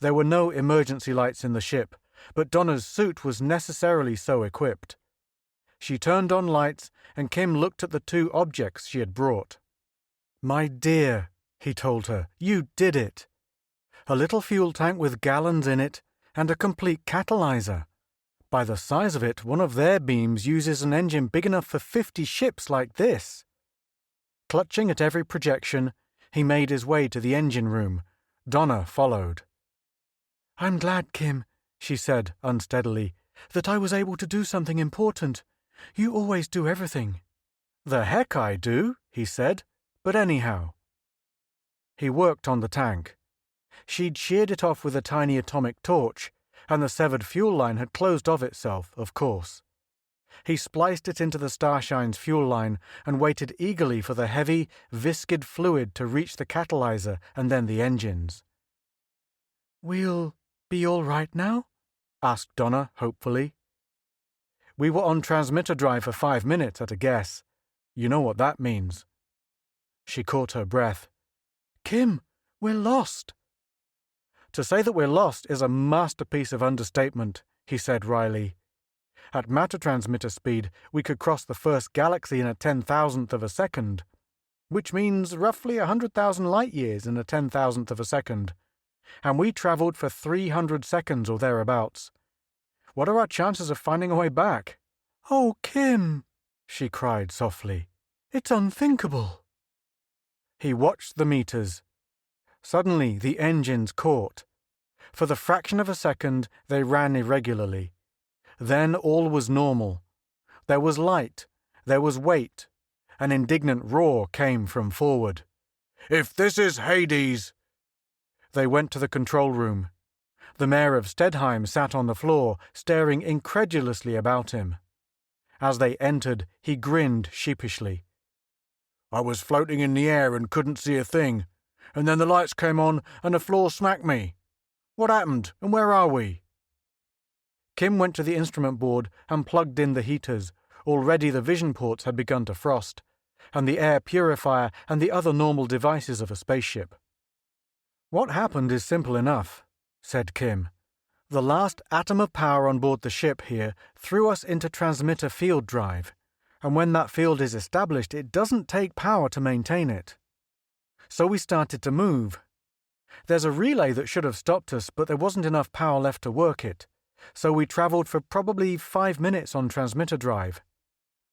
There were no emergency lights in the ship, but Donna's suit was necessarily so equipped. She turned on lights, and Kim looked at the two objects she had brought. "My dear," he told her, "you did it. A little fuel tank with gallons in it, and a complete catalyzer. By the size of it, one of their beams uses an engine big enough for 50 ships like this." Clutching at every projection, he made his way to the engine room. Donna followed. "I'm glad, Kim," she said unsteadily, "that I was able to do something important. You always do everything." "The heck I do," he said, "but anyhow." He worked on the tank. She'd sheared it off with a tiny atomic torch, and the severed fuel line had closed of itself, of course. He spliced it into the Starshine's fuel line and waited eagerly for the heavy, viscid fluid to reach the catalyzer and then the engines. "We'll be all right now?" asked Donna hopefully. "We were on transmitter drive for 5 minutes at a guess. You know what that means." She caught her breath. "Kim, we're lost." "To say that we're lost is a masterpiece of understatement," he said wryly. "At matter transmitter speed, we could cross the first galaxy in a 10,000th of a second, which means roughly 100,000 light-years in a 10,000th of a second. And we travelled for 300 seconds or thereabouts. What are our chances of finding a way back?" "Oh, Kim," she cried softly. "It's unthinkable." He watched the meters. Suddenly the engines caught. For the fraction of a second they ran irregularly. Then all was normal. There was light. There was weight. An indignant roar came from forward. "If this is Hades!" They went to the control room. The mayor of Stedheim sat on the floor, staring incredulously about him. As they entered, he grinned sheepishly. "I was floating in the air and couldn't see a thing, and then the lights came on and the floor smacked me. What happened, and where are we?" Kim went to the instrument board and plugged in the heaters. Already the vision ports had begun to frost, and the air purifier and the other normal devices of a spaceship. "What happened is simple enough," said Kim. "The last atom of power on board the ship here threw us into transmitter field drive, and when that field is established, it doesn't take power to maintain it. So we started to move. There's a relay that should have stopped us, but there wasn't enough power left to work it, so we travelled for probably 5 minutes on transmitter drive."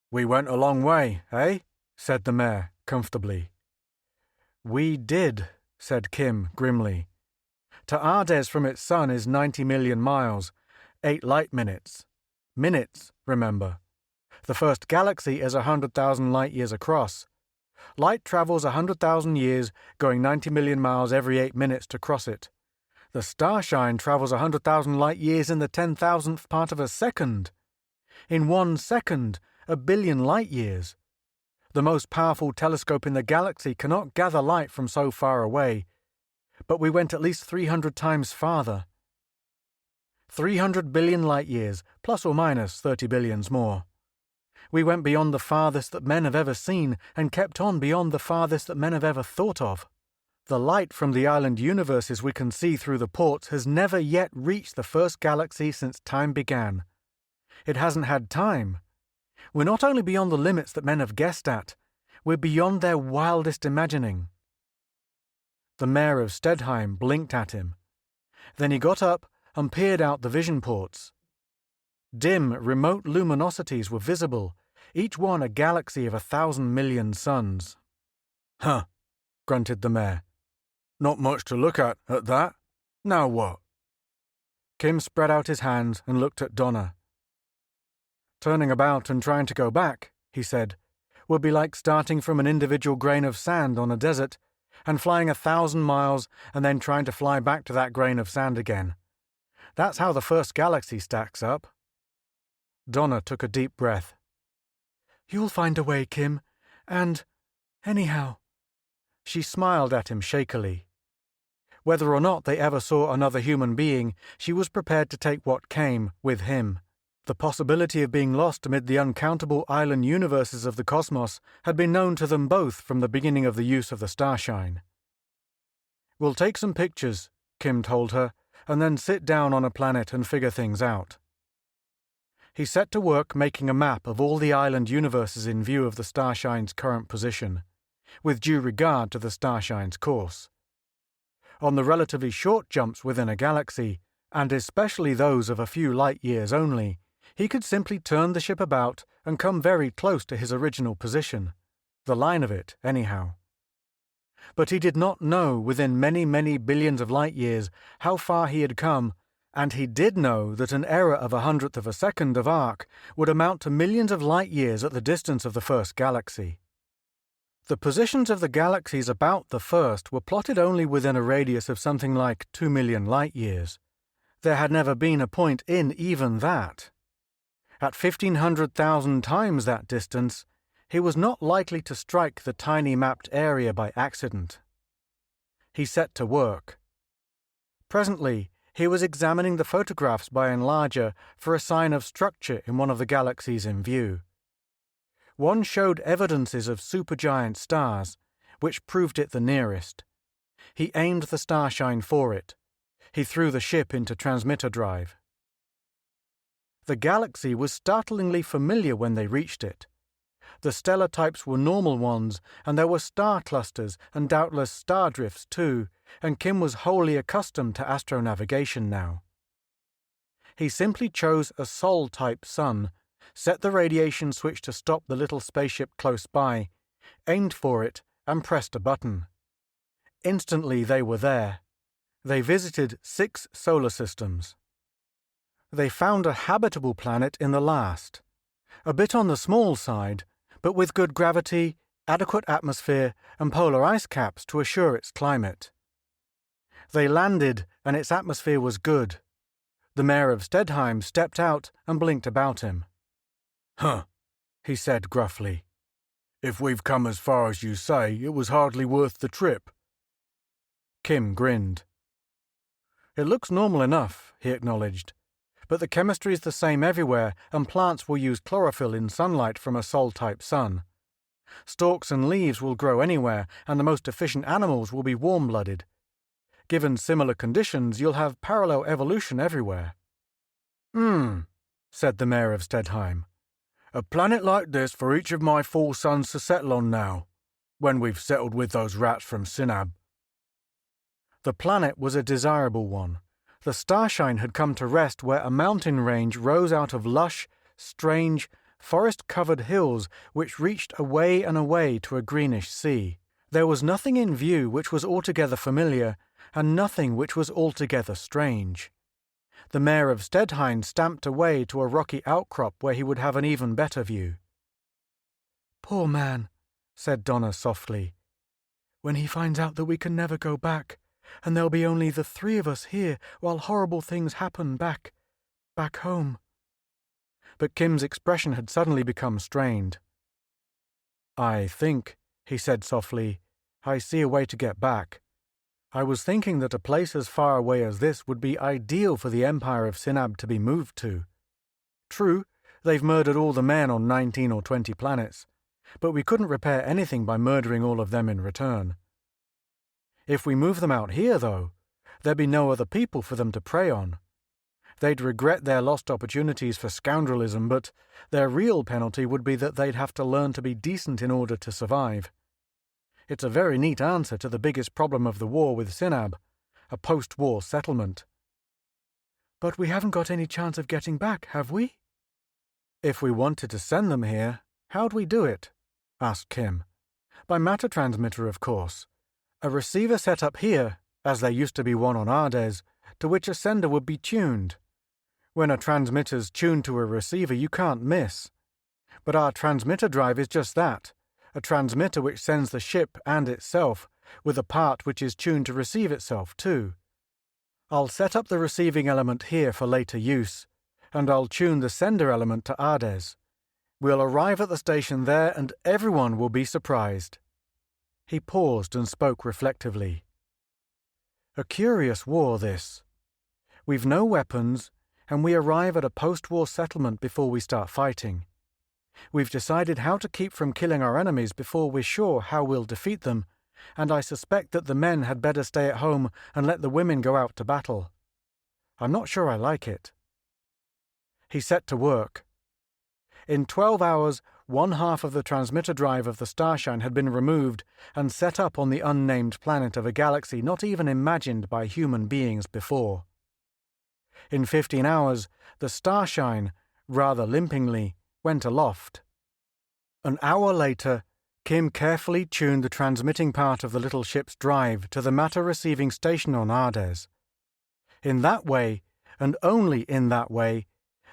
"We went a long way, eh?" said the mayor comfortably. "We did," said Kim grimly. "To Ardes from its sun is 90 million miles, 8 light minutes. Minutes, remember. The first galaxy is 100,000 light-years across. Light travels 100,000 years, going 90 million miles every 8 minutes to cross it. The starshine travels 100,000 light-years in the 10,000th part of a second. In 1 second, 1 billion light-years. The most powerful telescope in the galaxy cannot gather light from so far away, but we went at least 300 times farther. 300 billion light-years, plus or minus 30 billions more. We went beyond the farthest that men have ever seen and kept on beyond the farthest that men have ever thought of. The light from the island universes we can see through the ports has never yet reached the first galaxy since time began. It hasn't had time. We're not only beyond the limits that men have guessed at, we're beyond their wildest imagining." The mayor of Stedheim blinked at him. Then he got up and peered out the vision ports. Dim, remote luminosities were visible, each one a galaxy of 1,000 million suns. "Huh," grunted the mayor. "Not much to look at that. Now what?" Kim spread out his hands and looked at Donna. "Turning about and trying to go back," he said, "would be like starting from an individual grain of sand on a desert and flying 1,000 miles and then trying to fly back to that grain of sand again. That's how the first galaxy stacks up." Donna took a deep breath. "You'll find a way, Kim. And, anyhow," she smiled at him shakily. Whether or not they ever saw another human being, she was prepared to take what came with him. The possibility of being lost amid the uncountable island universes of the cosmos had been known to them both from the beginning of the use of the starshine. "We'll take some pictures," Kim told her, and then sit down on a planet and figure things out. He set to work making a map of all the island universes in view of the starshine's current position, with due regard to the starshine's course. On the relatively short jumps within a galaxy, and especially those of a few light years only, he could simply turn the ship about and come very close to his original position, the line of it, anyhow. But he did not know within many, many billions of light years how far he had come, and he did know that an error of 1/100th of a second of arc would amount to millions of light years at the distance of the first galaxy. The positions of the galaxies about the first were plotted only within a radius of something like 2 million light years. There had never been a point in even that. At 1,500,000 times that distance, he was not likely to strike the tiny mapped area by accident. He set to work. Presently, he was examining the photographs by Enlarger for a sign of structure in one of the galaxies in view. One showed evidences of supergiant stars, which proved it the nearest. He aimed the starshine for it. He threw the ship into transmitter drive. The galaxy was startlingly familiar when they reached it. The stellar types were normal ones, and there were star clusters and doubtless star drifts too, and Kim was wholly accustomed to astronavigation now. He simply chose a Sol-type sun, set the radiation switch to stop the little spaceship close by, aimed for it, and pressed a button. Instantly they were there. They visited 6 solar systems. They found a habitable planet in the last, a bit on the small side, but with good gravity, adequate atmosphere, and polar ice caps to assure its climate. They landed, and its atmosphere was good. The mayor of Stedheim stepped out and blinked about him. "Huh," he said gruffly. "If we've come as far as you say, it was hardly worth the trip." Kim grinned. "It looks normal enough," he acknowledged, "but the chemistry's the same everywhere, and plants will use chlorophyll in sunlight from a Sol-type sun. Stalks and leaves will grow anywhere, and the most efficient animals will be warm-blooded. Given similar conditions, you'll have parallel evolution everywhere." Said the mayor of Stedheim. "A planet like this for each of my 4 sons to settle on now, when we've settled with those rats from Sinab." The planet was a desirable one. The starshine had come to rest where a mountain range rose out of lush, strange, forest-covered hills which reached away and away to a greenish sea. There was nothing in view which was altogether familiar, and nothing which was altogether strange. The mayor of Stedheim stamped away to a rocky outcrop where he would have an even better view. "Poor man," said Donna softly. "When he finds out that we can never go back, and there'll be only the 3 of us here while horrible things happen back home." But Kim's expression had suddenly become strained. "I think," he said softly, "I see a way to get back. I was thinking that a place as far away as this would be ideal for the Empire of Sinab to be moved to. True, they've murdered all the men on 19 or 20 planets, but we couldn't repair anything by murdering all of them in return. If we move them out here, though, there'd be no other people for them to prey on. They'd regret their lost opportunities for scoundrelism, but their real penalty would be that they'd have to learn to be decent in order to survive. It's a very neat answer to the biggest problem of the war with Sinab, a post-war settlement." "But we haven't got any chance of getting back, have we?" "If we wanted to send them here, how'd we do it?" asked Kim. "By matter transmitter, of course. A receiver set up here, as there used to be one on Ardes, to which a sender would be tuned. When a transmitter's tuned to a receiver, you can't miss. But our transmitter drive is just that, a transmitter which sends the ship and itself, with a part which is tuned to receive itself too. I'll set up the receiving element here for later use, and I'll tune the sender element to Ardes. We'll arrive at the station there and everyone will be surprised." He paused and spoke reflectively. "A curious war, this. We've no weapons, and we arrive at a post-war settlement before we start fighting. We've decided how to keep from killing our enemies before we're sure how we'll defeat them, and I suspect that the men had better stay at home and let the women go out to battle. I'm not sure I like it." He set to work. In 12 hours, one half of the transmitter drive of the Starshine had been removed and set up on the unnamed planet of a galaxy not even imagined by human beings before. In 15 hours, the Starshine, rather limpingly, went aloft. An hour later, Kim carefully tuned the transmitting part of the little ship's drive to the matter-receiving station on Ardes. In that way, and only in that way,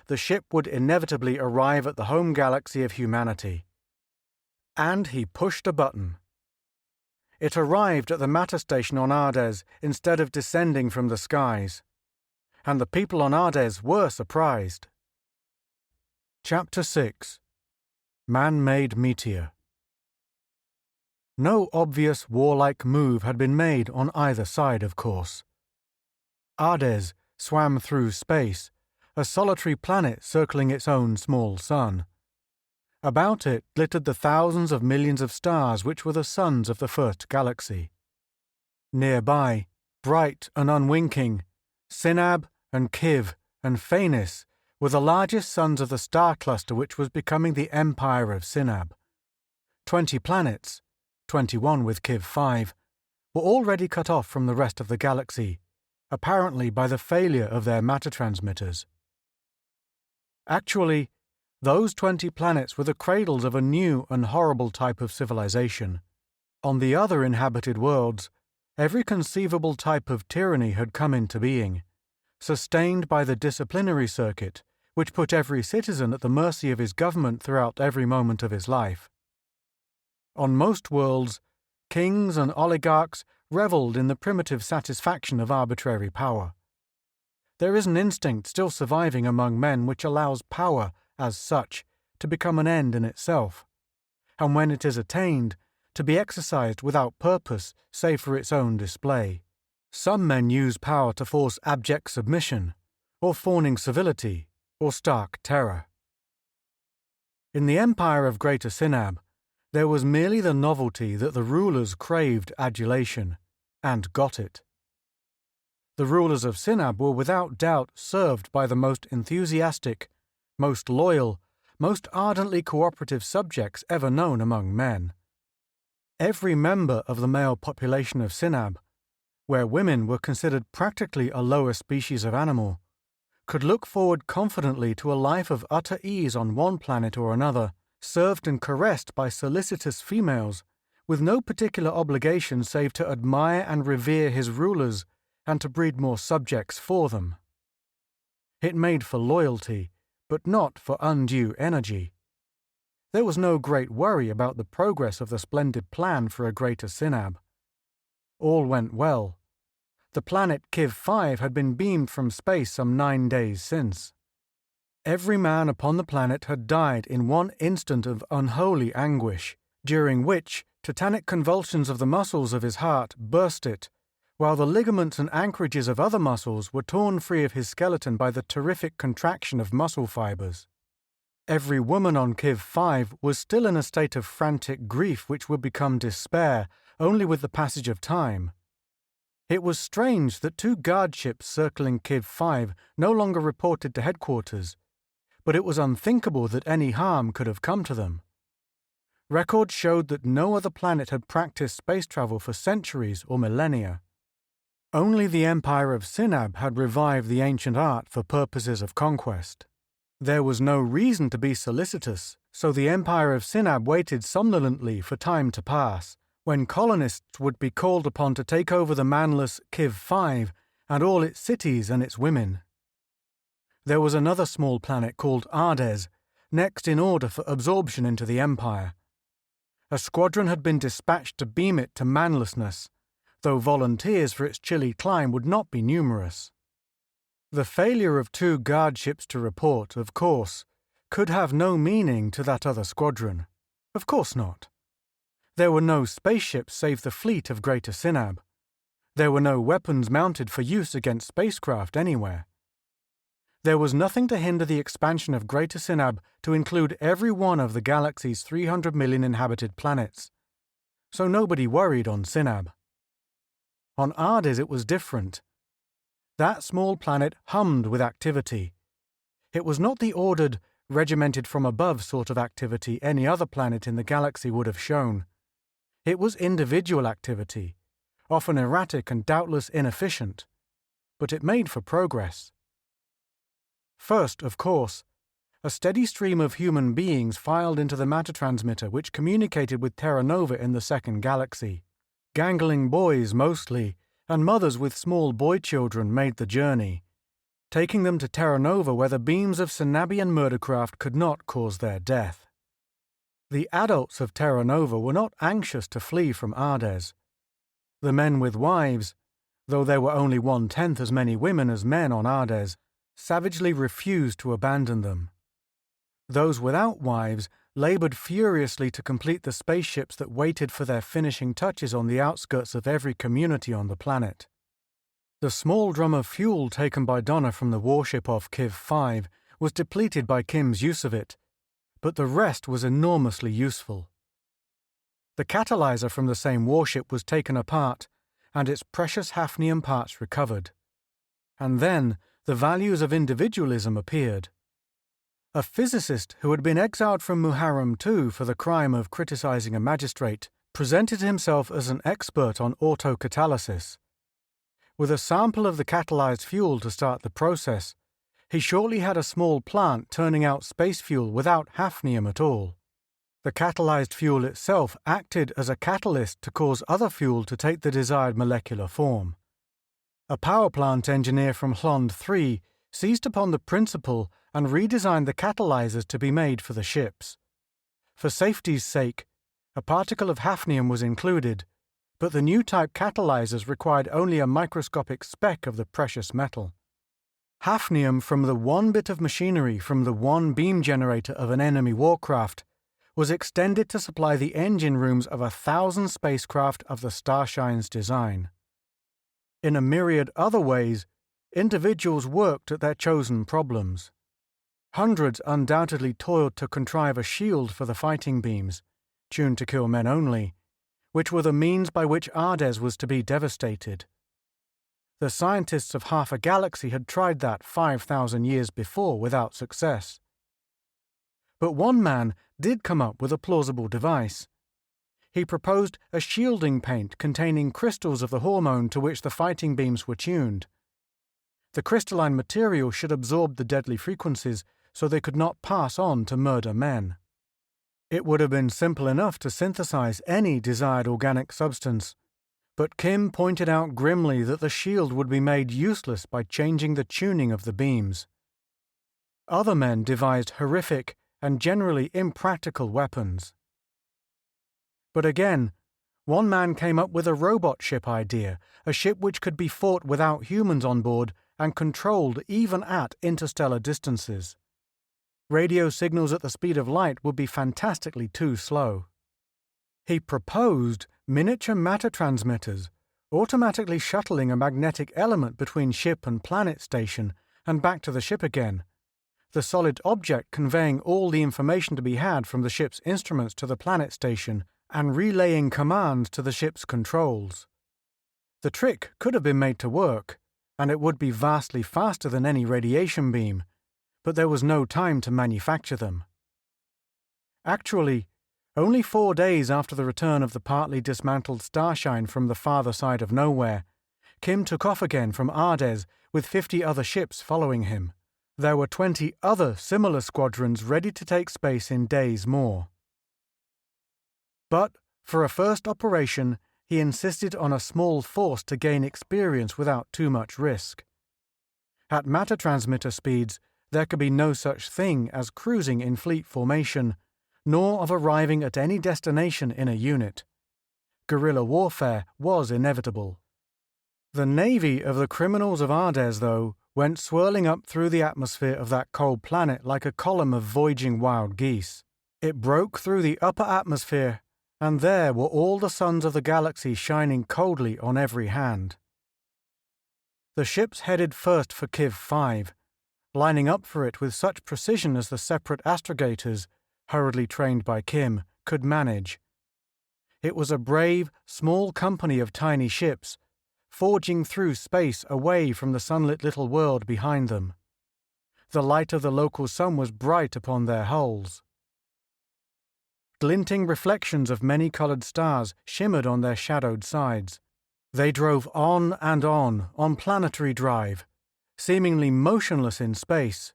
the ship would inevitably arrive at the home galaxy of humanity. And he pushed a button. It arrived at the matter station on Ardes instead of descending from the skies. And the people on Ardes were surprised. Chapter 6. Man-Made Meteor. No obvious warlike move had been made on either side, of course. Ardes swam through space, a solitary planet circling its own small sun. About it glittered the thousands of millions of stars which were the suns of the first galaxy. Nearby, bright and unwinking, Sinab and Kiv and Phanis were the largest suns of the star cluster which was becoming the Empire of Sinab. 20 planets, 21 with Kiv 5, were already cut off from the rest of the galaxy, apparently by the failure of their matter transmitters. Actually, those 20 planets were the cradles of a new and horrible type of civilization. On the other inhabited worlds, every conceivable type of tyranny had come into being, sustained by the disciplinary circuit, which put every citizen at the mercy of his government throughout every moment of his life. On most worlds, kings and oligarchs revelled in the primitive satisfaction of arbitrary power. There is an instinct still surviving among men which allows power, as such, to become an end in itself, and when it is attained, to be exercised without purpose save for its own display. Some men use power to force abject submission, or fawning civility, or stark terror. In the empire of Greater Sinab, there was merely the novelty that the rulers craved adulation, and got it. The rulers of Sinab were without doubt served by the most enthusiastic, most loyal, most ardently cooperative subjects ever known among men. Every member of the male population of Sinab, where women were considered practically a lower species of animal, could look forward confidently to a life of utter ease on one planet or another, served and caressed by solicitous females, with no particular obligation save to admire and revere his rulers and to breed more subjects for them. It made for loyalty, but not for undue energy. There was no great worry about the progress of the splendid plan for a Greater Sinab. All went well. The planet Kiv 5 had been beamed from space some 9 days since. Every man upon the planet had died in one instant of unholy anguish, during which tetanic convulsions of the muscles of his heart burst it, while the ligaments and anchorages of other muscles were torn free of his skeleton by the terrific contraction of muscle fibers. Every woman on Kiv 5 was still in a state of frantic grief which would become despair only with the passage of time. It was strange that 2 guard ships circling Kiv 5 no longer reported to headquarters, but it was unthinkable that any harm could have come to them. Records showed that no other planet had practiced space travel for centuries or millennia. Only the Empire of Sinab had revived the ancient art for purposes of conquest. There was no reason to be solicitous, so the Empire of Sinab waited somnolently for time to pass, when colonists would be called upon to take over the manless Kiv 5 and all its cities and its women. There was another small planet called Ardes, next in order for absorption into the Empire. A squadron had been dispatched to beam it to manlessness, though volunteers for its chilly climb would not be numerous. The failure of 2 guard ships to report, of course, could have no meaning to that other squadron. Of course not. There were no spaceships save the fleet of Greater Sinab. There were no weapons mounted for use against spacecraft anywhere. There was nothing to hinder the expansion of Greater Sinab to include every one of the galaxy's 300 million inhabited planets. So nobody worried on Sinab. On Ardes it was different. That small planet hummed with activity. It was not the ordered, regimented from above sort of activity any other planet in the galaxy would have shown. It was individual activity, often erratic and doubtless inefficient, but it made for progress. First, of course, a steady stream of human beings filed into the matter transmitter which communicated with Terra Nova in the second galaxy. Gangling boys mostly, and mothers with small boy children made the journey, taking them to Terra Nova where the beams of Cynnabian murdercraft could not cause their death. The adults of Terra Nova were not anxious to flee from Ardez. The men with wives, though there were only 1/10 as many women as men on Ardez, savagely refused to abandon them. Those without wives labored furiously to complete the spaceships that waited for their finishing touches on the outskirts of every community on the planet. The small drum of fuel taken by Donna from the warship off Kiv 5 was depleted by Kim's use of it, but the rest was enormously useful. The catalyzer from the same warship was taken apart, and its precious hafnium parts recovered. And then the values of individualism appeared. A physicist who had been exiled from Muharram II for the crime of criticizing a magistrate presented himself as an expert on autocatalysis. With a sample of the catalyzed fuel to start the process, he shortly had a small plant turning out space fuel without hafnium at all. The catalyzed fuel itself acted as a catalyst to cause other fuel to take the desired molecular form. A power plant engineer from Hlond 3 seized upon the principle and redesigned the catalyzers to be made for the ships. For safety's sake, a particle of hafnium was included, but the new type catalyzers required only a microscopic speck of the precious metal. Hafnium from the one bit of machinery from the one beam generator of an enemy warcraft was extended to supply the engine rooms of 1,000 spacecraft of the Starshine's design. In a myriad other ways, individuals worked at their chosen problems. Hundreds undoubtedly toiled to contrive a shield for the fighting beams, tuned to kill men only, which were the means by which Ardez was to be devastated. The scientists of half a galaxy had tried that 5,000 years before without success. But one man did come up with a plausible device. He proposed a shielding paint containing crystals of the hormone to which the fighting beams were tuned. The crystalline material should absorb the deadly frequencies so they could not pass on to murder men. It would have been simple enough to synthesize any desired organic substance, but Kim pointed out grimly that the shield would be made useless by changing the tuning of the beams. Other men devised horrific and generally impractical weapons. But again, one man came up with a robot ship idea, a ship which could be fought without humans on board and controlled even at interstellar distances. Radio signals at the speed of light would be fantastically too slow. He proposed miniature matter transmitters, automatically shuttling a magnetic element between ship and planet station and back to the ship again, the solid object conveying all the information to be had from the ship's instruments to the planet station and relaying commands to the ship's controls. The trick could have been made to work, and it would be vastly faster than any radiation beam, but there was no time to manufacture them. Actually, only 4 days after the return of the partly dismantled Starshine from the farther side of nowhere, Kim took off again from Ardez with 50 other ships following him. There were 20 other similar squadrons ready to take space in days more. But, for a first operation, he insisted on a small force to gain experience without too much risk. At matter transmitter speeds, there could be no such thing as cruising in fleet formation, nor of arriving at any destination in a unit. Guerrilla warfare was inevitable. The navy of the criminals of Ardez, though, went swirling up through the atmosphere of that cold planet like a column of voyaging wild geese. It broke through the upper atmosphere, and there were all the suns of the galaxy shining coldly on every hand. The ships headed first for Kiv 5, lining up for it with such precision as the separate astrogators, hurriedly trained by Kim, could manage. It was a brave, small company of tiny ships, forging through space away from the sunlit little world behind them. The light of the local sun was bright upon their hulls. Glinting reflections of many-colored stars shimmered on their shadowed sides. They drove on planetary drive, seemingly motionless in space.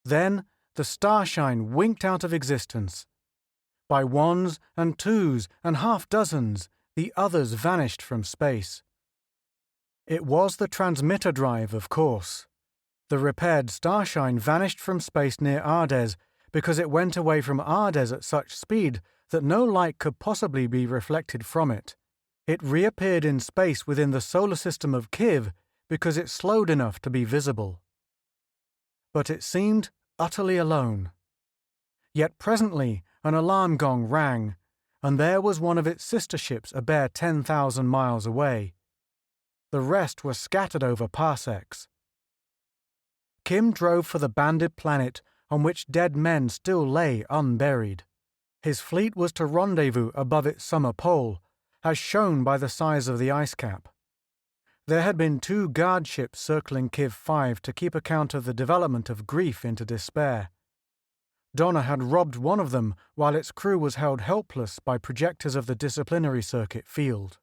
Then the starshine winked out of existence. By ones and twos and half-dozens, the others vanished from space. It was the transmitter drive, of course. The repaired starshine vanished from space near Ardes because it went away from Ardes at such speed that no light could possibly be reflected from it. It reappeared in space within the solar system of Kiv because it slowed enough to be visible. But it seemed utterly alone. Yet presently an alarm gong rang, and there was one of its sister ships a bare 10,000 miles away. The rest were scattered over parsecs. Kim drove for the banded planet on which dead men still lay unburied. His fleet was to rendezvous above its summer pole, as shown by the size of the ice cap. There had been 2 guard ships circling Kiv 5 to keep account of the development of grief into despair. Donna had robbed one of them while its crew was held helpless by projectors of the disciplinary circuit field.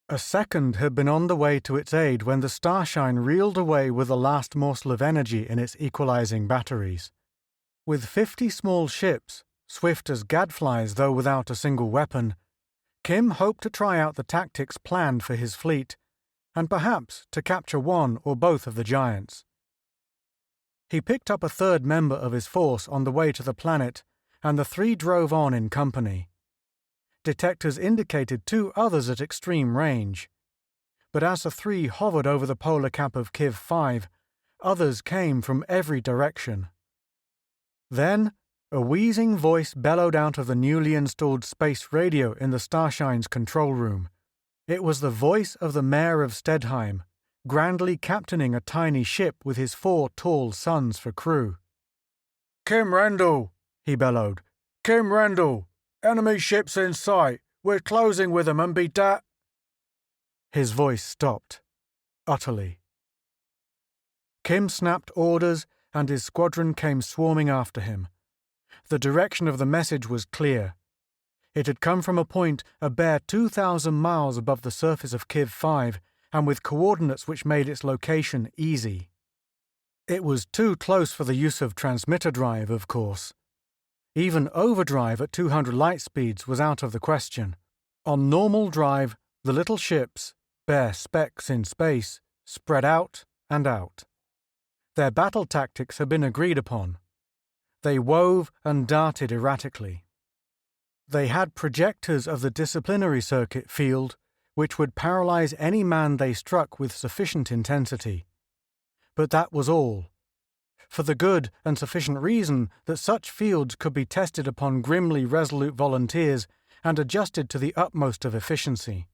A second had been on the way to its aid when the starshine reeled away with the last morsel of energy in its equalizing batteries. With 50 small ships, swift as gadflies though without a single weapon, Kim hoped to try out the tactics planned for his fleet, and perhaps to capture one or both of the giants. He picked up a third member of his force on the way to the planet, and the 3 drove on in company. Detectors indicated 2 others at extreme range. But as the 3 hovered over the polar cap of Kiv 5, others came from every direction. Then, a wheezing voice bellowed out of the newly installed space radio in the Starshine's control room. It was the voice of the Mayor of Stedheim, grandly captaining a tiny ship with his 4 tall sons for crew. Kim Rendell, he bellowed. Kim Rendell! Enemy ships in sight. We're closing with them and be da— His voice stopped, utterly. Kim snapped orders, and his squadron came swarming after him. The direction of the message was clear. It had come from a point a bare 2,000 miles above the surface of Kiv 5, and with coordinates which made its location easy. It was too close for the use of transmitter drive, of course. Even overdrive at 200 light speeds was out of the question. On normal drive, the little ships, bare specks in space, spread out and out. Their battle tactics had been agreed upon. They wove and darted erratically. They had projectors of the disciplinary circuit field, which would paralyze any man they struck with sufficient intensity. But that was all. For the good and sufficient reason that such fields could be tested upon grimly resolute volunteers and adjusted to the utmost of efficiency.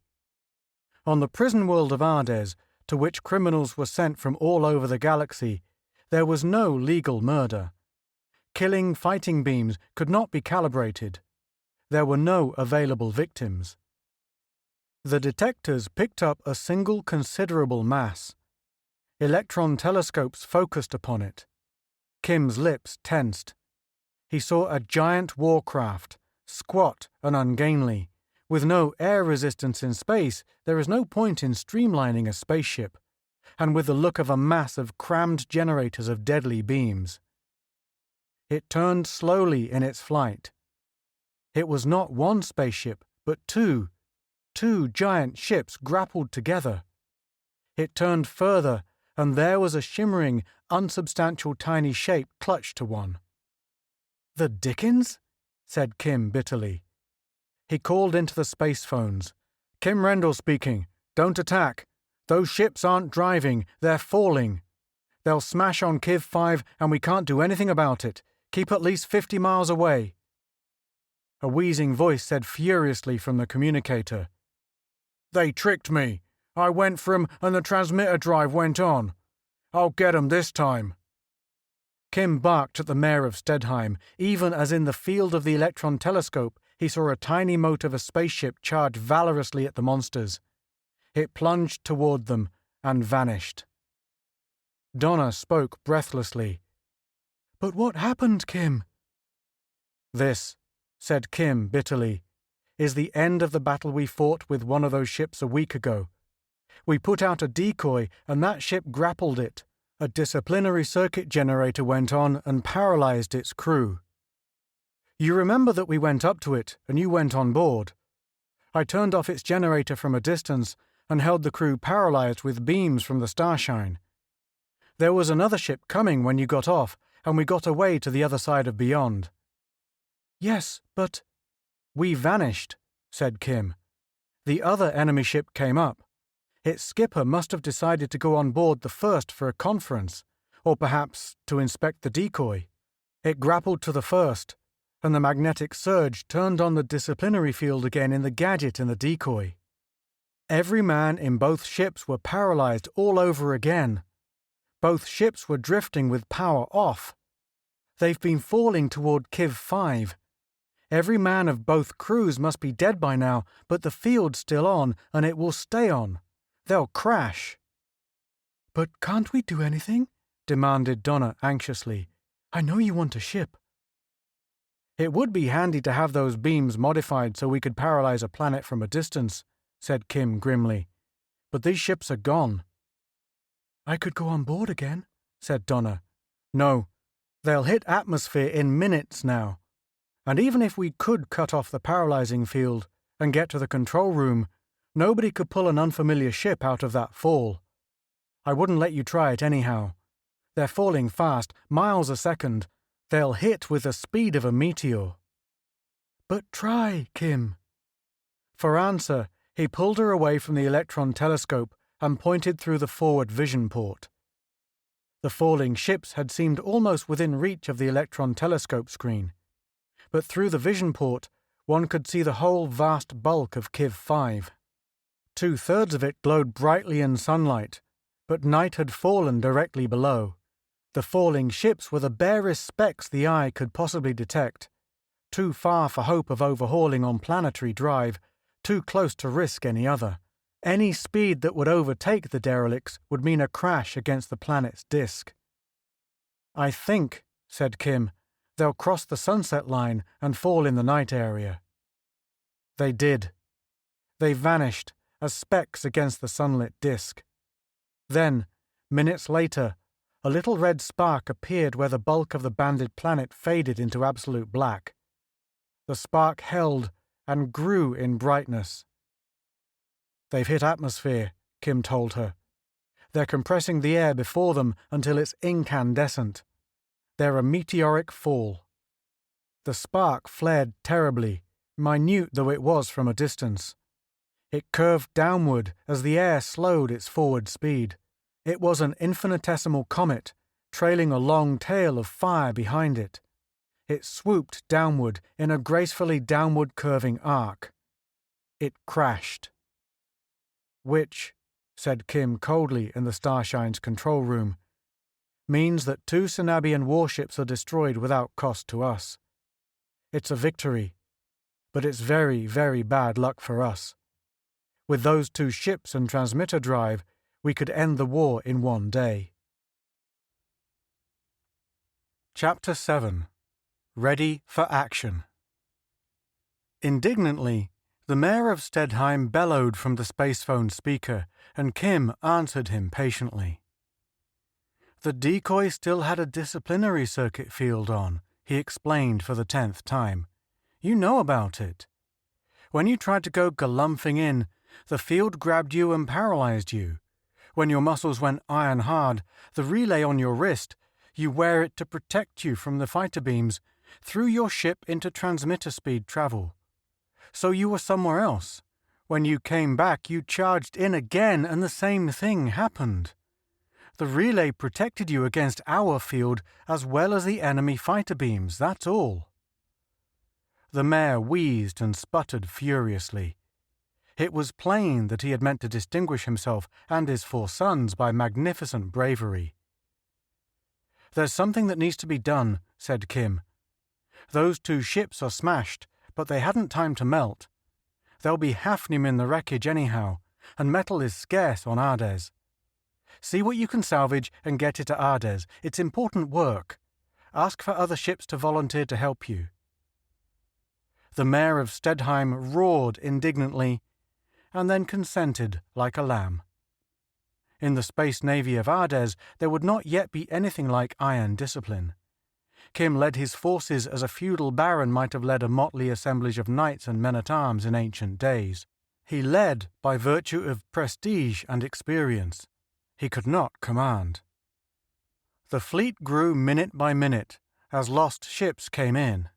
On the prison world of Ardes, to which criminals were sent from all over the galaxy, there was no legal murder. Killing fighting beams could not be calibrated. There were no available victims. The detectors picked up a single considerable mass. Electron telescopes focused upon it. Kim's lips tensed. He saw a giant warcraft, squat and ungainly. With no air resistance in space, there is no point in streamlining a spaceship, and with the look of a mass of crammed generators of deadly beams. It turned slowly in its flight. It was not one spaceship, but 2 giant ships grappled together. It turned further, and there was a shimmering, unsubstantial tiny shape clutched to one. "The Dickens?" said Kim bitterly. He called into the space phones. "Kim Rendell speaking. Don't attack. Those ships aren't driving, they're falling. They'll smash on Kiv 5 and we can't do anything about it. Keep at least 50 miles away." A wheezing voice said furiously from the communicator. "They tricked me. I went for 'em and the transmitter drive went on. I'll get 'em this time." Kim barked at the Mayor of Stedheim, even as in the field of the electron telescope he saw a tiny mote of a spaceship charge valorously at the monsters. It plunged toward them and vanished. Donna spoke breathlessly. "But what happened, Kim?" "This," said Kim bitterly, "is the end of the battle we fought with one of those ships a week ago. We put out a decoy and that ship grappled it. A disciplinary circuit generator went on and paralyzed its crew. You remember that we went up to it and you went on board. I turned off its generator from a distance and held the crew paralyzed with beams from the Starshine. There was another ship coming when you got off, and we got away to the other side of Beyond." "Yes, but—" "We vanished," said Kim. "The other enemy ship came up. Its skipper must have decided to go on board the first for a conference, or perhaps to inspect the decoy. It grappled to the first, and the magnetic surge turned on the disciplinary field again in the gadget in the decoy. Every man in both ships were paralyzed all over again. Both ships were drifting with power off. They've been falling toward Kiv 5. Every man of both crews must be dead by now, but the field's still on, and it will stay on. They'll crash." "But can't we do anything?" demanded Donna anxiously. "I know you want a ship." "It would be handy to have those beams modified so we could paralyze a planet from a distance," said Kim grimly. "But these ships are gone." "I could go on board again," said Donna. "No, they'll hit atmosphere in minutes now. And even if we could cut off the paralyzing field and get to the control room, nobody could pull an unfamiliar ship out of that fall. I wouldn't let you try it anyhow. They're falling fast, miles a second. They'll hit with the speed of a meteor." "But try, Kim." For answer, he pulled her away from the electron telescope and pointed through the forward vision port. The falling ships had seemed almost within reach of the electron telescope screen, but through the vision port one could see the whole vast bulk of Kiv 5. 2/3 of it glowed brightly in sunlight, but night had fallen directly below. The falling ships were the barest specks the eye could possibly detect, too far for hope of overhauling on planetary drive, too close to risk any other. Any speed that would overtake the derelicts would mean a crash against the planet's disk. "I think," said Kim, "they'll cross the sunset line and fall in the night area." They did. They vanished as specks against the sunlit disk. Then, minutes later, a little red spark appeared where the bulk of the banded planet faded into absolute black. The spark held and grew in brightness. "They've hit atmosphere," Kim told her. "They're compressing the air before them until it's incandescent. They're a meteoric fall." The spark flared terribly, minute though it was from a distance. It curved downward as the air slowed its forward speed. It was an infinitesimal comet, trailing a long tail of fire behind it. It swooped downward in a gracefully downward curving arc. It crashed. "Which," said Kim coldly in the Starshine's control room, "means that 2 Cinabian warships are destroyed without cost to us. It's a victory, but it's very, very bad luck for us. With those 2 ships and transmitter drive, we could end the war in one day." Chapter 7. Ready for Action. Indignantly, the mayor of Stedheim bellowed from the spacephone speaker, and Kim answered him patiently. "The decoy still had a disciplinary circuit field on," he explained for the 10th time. "You know about it. When you tried to go galumphing in, the field grabbed you and paralyzed you. When your muscles went iron hard, the relay on your wrist, you wear it to protect you from the fighter beams, threw your ship into transmitter speed travel. So you were somewhere else. When you came back, you charged in again, and the same thing happened. The relay protected you against our field as well as the enemy fighter beams, that's all." The mayor wheezed and sputtered furiously. It was plain that he had meant to distinguish himself and his 4 sons by magnificent bravery. "There's something that needs to be done," said Kim. "Those 2 ships are smashed, but they hadn't time to melt. There'll be hafnium in the wreckage anyhow, and metal is scarce on Ardes. See what you can salvage and get it to Ardes. It's important work. Ask for other ships to volunteer to help you." The mayor of Stedheim roared indignantly, and then consented like a lamb. In the space navy of Ardes, there would not yet be anything like iron discipline. Kim led his forces as a feudal baron might have led a motley assemblage of knights and men-at-arms in ancient days. He led by virtue of prestige and experience. He could not command. The fleet grew minute by minute as lost ships came in,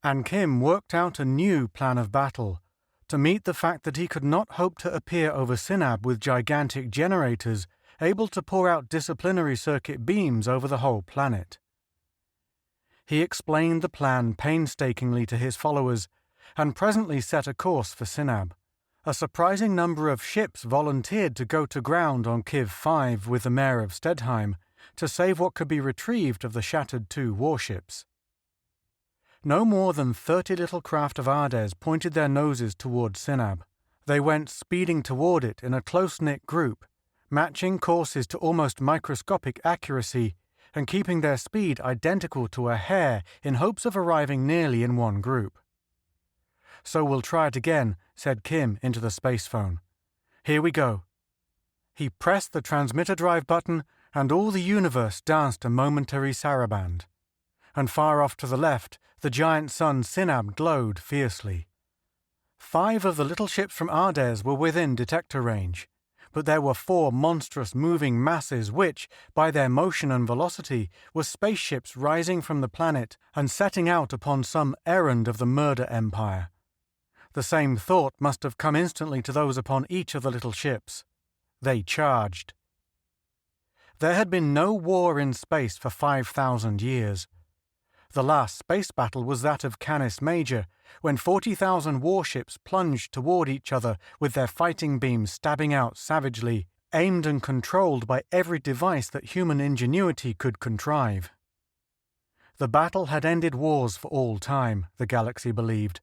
and Kim worked out a new plan of battle to meet the fact that he could not hope to appear over Sinab with gigantic generators able to pour out disciplinary circuit beams over the whole planet. He explained the plan painstakingly to his followers and presently set a course for Sinab. A surprising number of ships volunteered to go to ground on Kiv 5 with the mayor of Stedheim to save what could be retrieved of the shattered 2 warships. No more than 30 little craft of Ardes pointed their noses toward Sinab. They went speeding toward it in a close-knit group, matching courses to almost microscopic accuracy and keeping their speed identical to a hair in hopes of arriving nearly in one group. "So we'll try it again," said Kim into the space phone. "Here we go." He pressed the transmitter drive button, and all the universe danced a momentary saraband. And far off to the left, the giant sun Sinab glowed fiercely. 5 of the little ships from Ardes were within detector range, but there were 4 monstrous moving masses which, by their motion and velocity, were spaceships rising from the planet and setting out upon some errand of the Murder Empire. The same thought must have come instantly to those upon each of the little ships. They charged. There had been no war in space for 5,000 years. The last space battle was that of Canis Major, when 40,000 warships plunged toward each other with their fighting beams stabbing out savagely, aimed and controlled by every device that human ingenuity could contrive. The battle had ended wars for all time, the galaxy believed,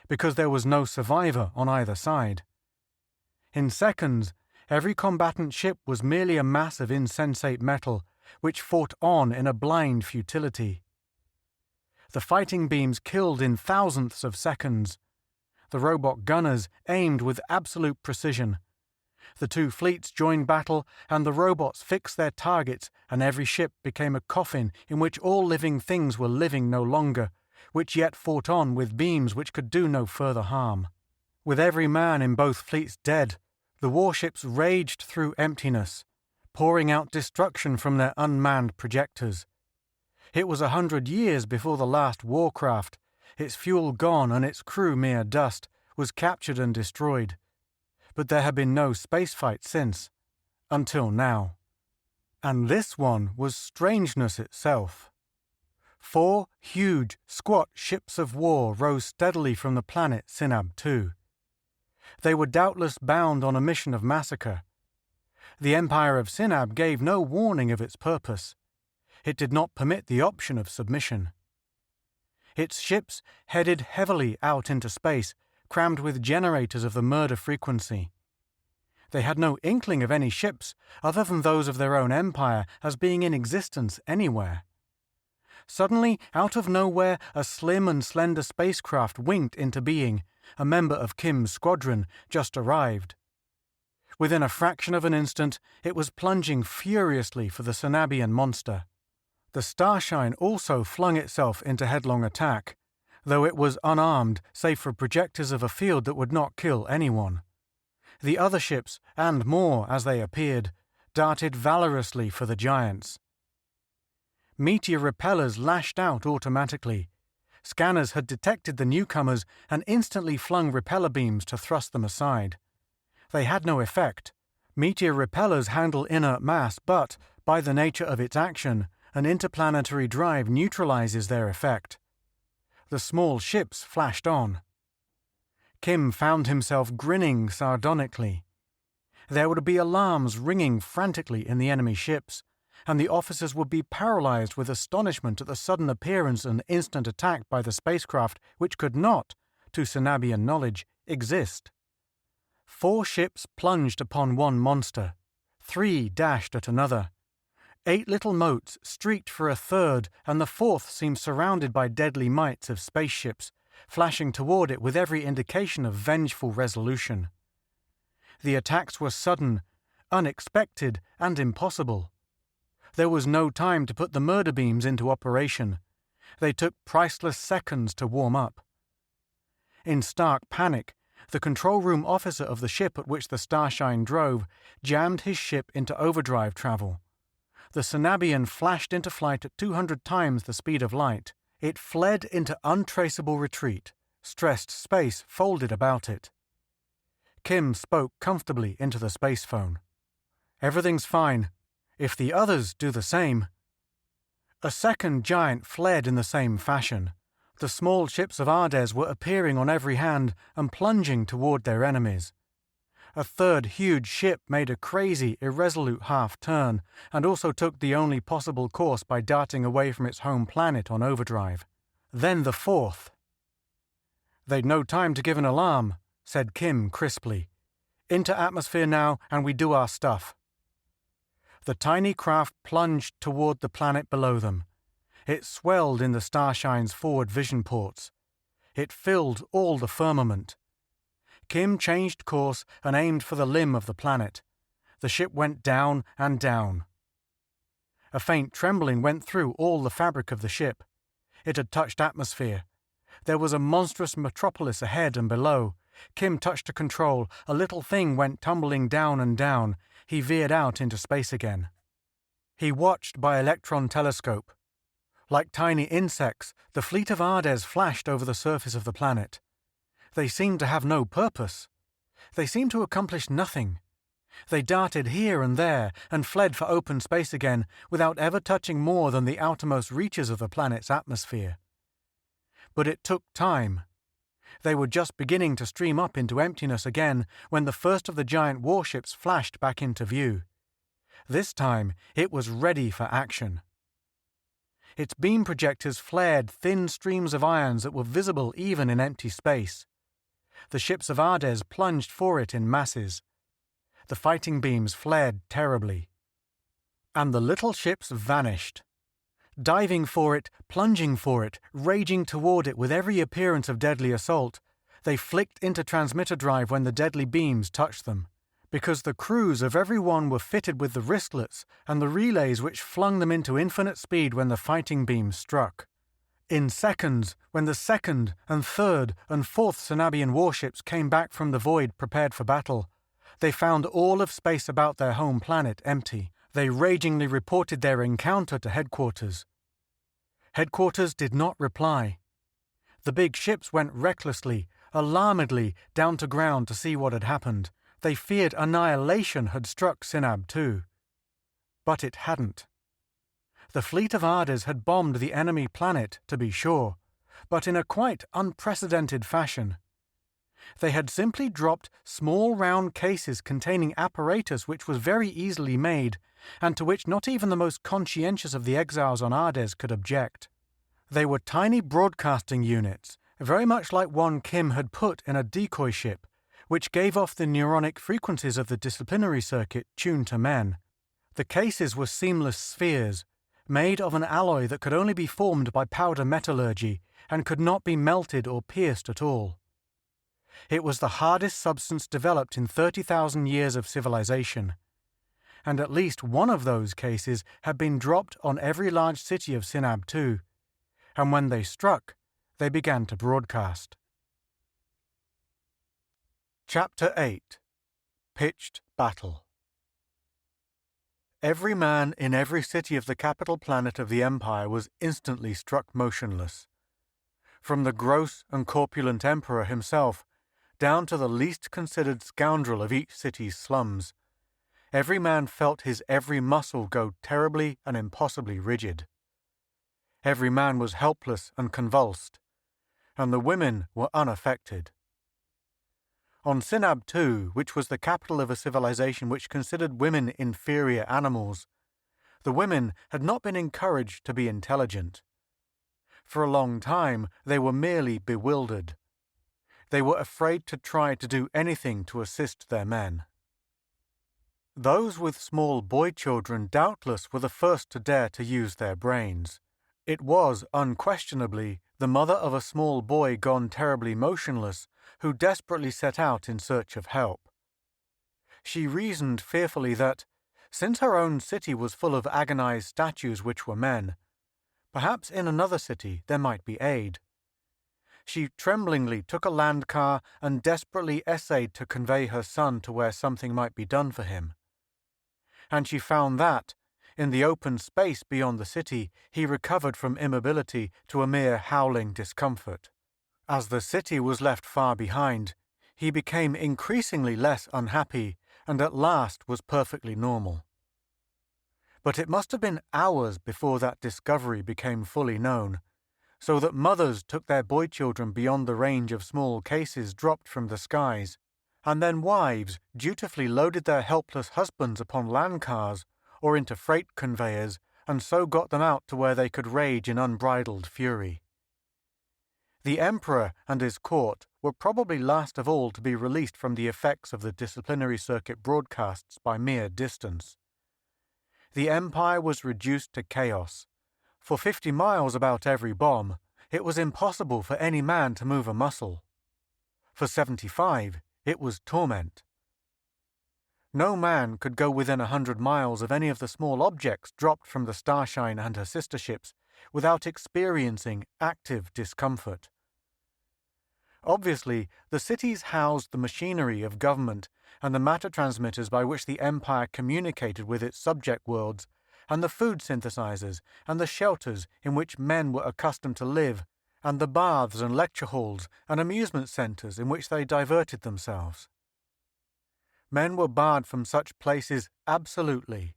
because there was no survivor on either side. In seconds, every combatant ship was merely a mass of insensate metal, which fought on in a blind futility. The fighting beams killed in thousandths of seconds. The robot gunners aimed with absolute precision. The 2 fleets joined battle, and the robots fixed their targets, and every ship became a coffin in which all living things were living no longer, which yet fought on with beams which could do no further harm. With every man in both fleets dead, the warships raged through emptiness, pouring out destruction from their unmanned projectors. It was 100 years before the last warcraft, its fuel gone and its crew mere dust, was captured and destroyed. But there had been no spacefight since, until now. And this one was strangeness itself. 4 huge, squat ships of war rose steadily from the planet Sinab II. They were doubtless bound on a mission of massacre. The Empire of Sinab gave no warning of its purpose. It did not permit the option of submission. Its ships headed heavily out into space, crammed with generators of the murder frequency. They had no inkling of any ships, other than those of their own empire, as being in existence anywhere. Suddenly, out of nowhere, a slim and slender spacecraft winked into being. A member of Kim's squadron just arrived. Within a fraction of an instant, it was plunging furiously for the Sinabian monster. The Starshine also flung itself into headlong attack, though it was unarmed save for projectors of a field that would not kill anyone. The other ships, and more as they appeared, darted valorously for the giants. Meteor repellers lashed out automatically. Scanners had detected the newcomers and instantly flung repeller beams to thrust them aside. They had no effect. Meteor repellers handle inert mass, but, by the nature of its action, an interplanetary drive neutralizes their effect. The small ships flashed on. Kim found himself grinning sardonically. There would be alarms ringing frantically in the enemy ships, and the officers would be paralyzed with astonishment at the sudden appearance and instant attack by the spacecraft which could not, to Sinabian knowledge, exist. 4 ships plunged upon one monster. 3 dashed at another. 8 little motes streaked for a third, and the 4th seemed surrounded by deadly mites of spaceships, flashing toward it with every indication of vengeful resolution. The attacks were sudden, unexpected, and impossible. There was no time to put the murder beams into operation. They took priceless seconds to warm up. In stark panic, the control room officer of the ship at which the Starshine drove jammed his ship into overdrive travel. The Cinabian flashed into flight at 200 times the speed of light. It fled into untraceable retreat, stressed space folded about it. Kim spoke comfortably into the space phone. "Everything's fine. If the others do the same." A second giant fled in the same fashion. The small ships of Ardez were appearing on every hand and plunging toward their enemies. A third huge ship made a crazy, irresolute half-turn and also took the only possible course by darting away from its home planet on overdrive. Then the 4th. "They'd no time to give an alarm," said Kim crisply. "Into atmosphere now, and we do our stuff." The tiny craft plunged toward the planet below them. It swelled in the Starshine's forward vision ports. It filled all the firmament. Kim changed course and aimed for the limb of the planet. The ship went down and down. A faint trembling went through all the fabric of the ship. It had touched atmosphere. There was a monstrous metropolis ahead and below. Kim touched a control. A little thing went tumbling down and down. He veered out into space again. He watched by electron telescope. Like tiny insects, the fleet of Ardez flashed over the surface of the planet. They seemed to have no purpose. They seemed to accomplish nothing. They darted here and there and fled for open space again without ever touching more than the outermost reaches of the planet's atmosphere. But it took time. They were just beginning to stream up into emptiness again when the first of the giant warships flashed back into view. This time it was ready for action. Its beam projectors flared thin streams of ions that were visible even in empty space. The ships of Ardez plunged for it in masses. The fighting beams flared terribly. And the little ships vanished. Diving for it, plunging for it, raging toward it with every appearance of deadly assault, they flicked into transmitter drive when the deadly beams touched them, because the crews of every one were fitted with the wristlets and the relays which flung them into infinite speed when the fighting beams struck. In seconds, when the 2nd and 3rd and 4th Cinabian warships came back from the void prepared for battle, they found all of space about their home planet empty. They ragingly reported their encounter to headquarters. Headquarters did not reply. The big ships went recklessly, alarmedly, down to ground to see what had happened. They feared annihilation had struck Cinab too. But it hadn't. The fleet of Ardez had bombed the enemy planet, to be sure, but in a quite unprecedented fashion. They had simply dropped small round cases containing apparatus which was very easily made, and to which not even the most conscientious of the exiles on Ardez could object. They were tiny broadcasting units, very much like one Kim had put in a decoy ship, which gave off the neuronic frequencies of the disciplinary circuit tuned to men. The cases were seamless spheres, made of an alloy that could only be formed by powder metallurgy and could not be melted or pierced at all. It was the hardest substance developed in 30,000 years of civilization, and at least one of those cases had been dropped on every large city of Cinab too, and when they struck, they began to broadcast. Chapter 8. Pitched Battle. Every man in every city of the capital planet of the Empire was instantly struck motionless. From the gross and corpulent Emperor himself, down to the least considered scoundrel of each city's slums, every man felt his every muscle go terribly and impossibly rigid. Every man was helpless and convulsed, and the women were unaffected. On Cinab too, which was the capital of a civilization which considered women inferior animals, the women had not been encouraged to be intelligent. For a long time they were merely bewildered. They were afraid to try to do anything to assist their men. Those with small boy children doubtless were the first to dare to use their brains. It was, unquestionably, the mother of a small boy gone terribly motionless who desperately set out in search of help. She reasoned fearfully that, since her own city was full of agonized statues which were men, perhaps in another city there might be aid. She tremblingly took a land car and desperately essayed to convey her son to where something might be done for him. And she found that, in the open space beyond the city, he recovered from immobility to a mere howling discomfort. As the city was left far behind, he became increasingly less unhappy and at last was perfectly normal. But it must have been hours before that discovery became fully known, so that mothers took their boy children beyond the range of small cases dropped from the skies, and then wives dutifully loaded their helpless husbands upon land cars or into freight conveyors and so got them out to where they could rage in unbridled fury. The emperor and his court were probably last of all to be released from the effects of the disciplinary circuit broadcasts by mere distance. The empire was reduced to chaos. For 50 miles about every bomb, it was impossible for any man to move a muscle. For 75, it was torment. No man could go within 100 miles of any of the small objects dropped from the Starshine and her sister ships without experiencing active discomfort. Obviously, the cities housed the machinery of government and the matter transmitters by which the Empire communicated with its subject worlds, and the food synthesizers and the shelters in which men were accustomed to live, and the baths and lecture halls and amusement centers in which they diverted themselves. Men were barred from such places absolutely.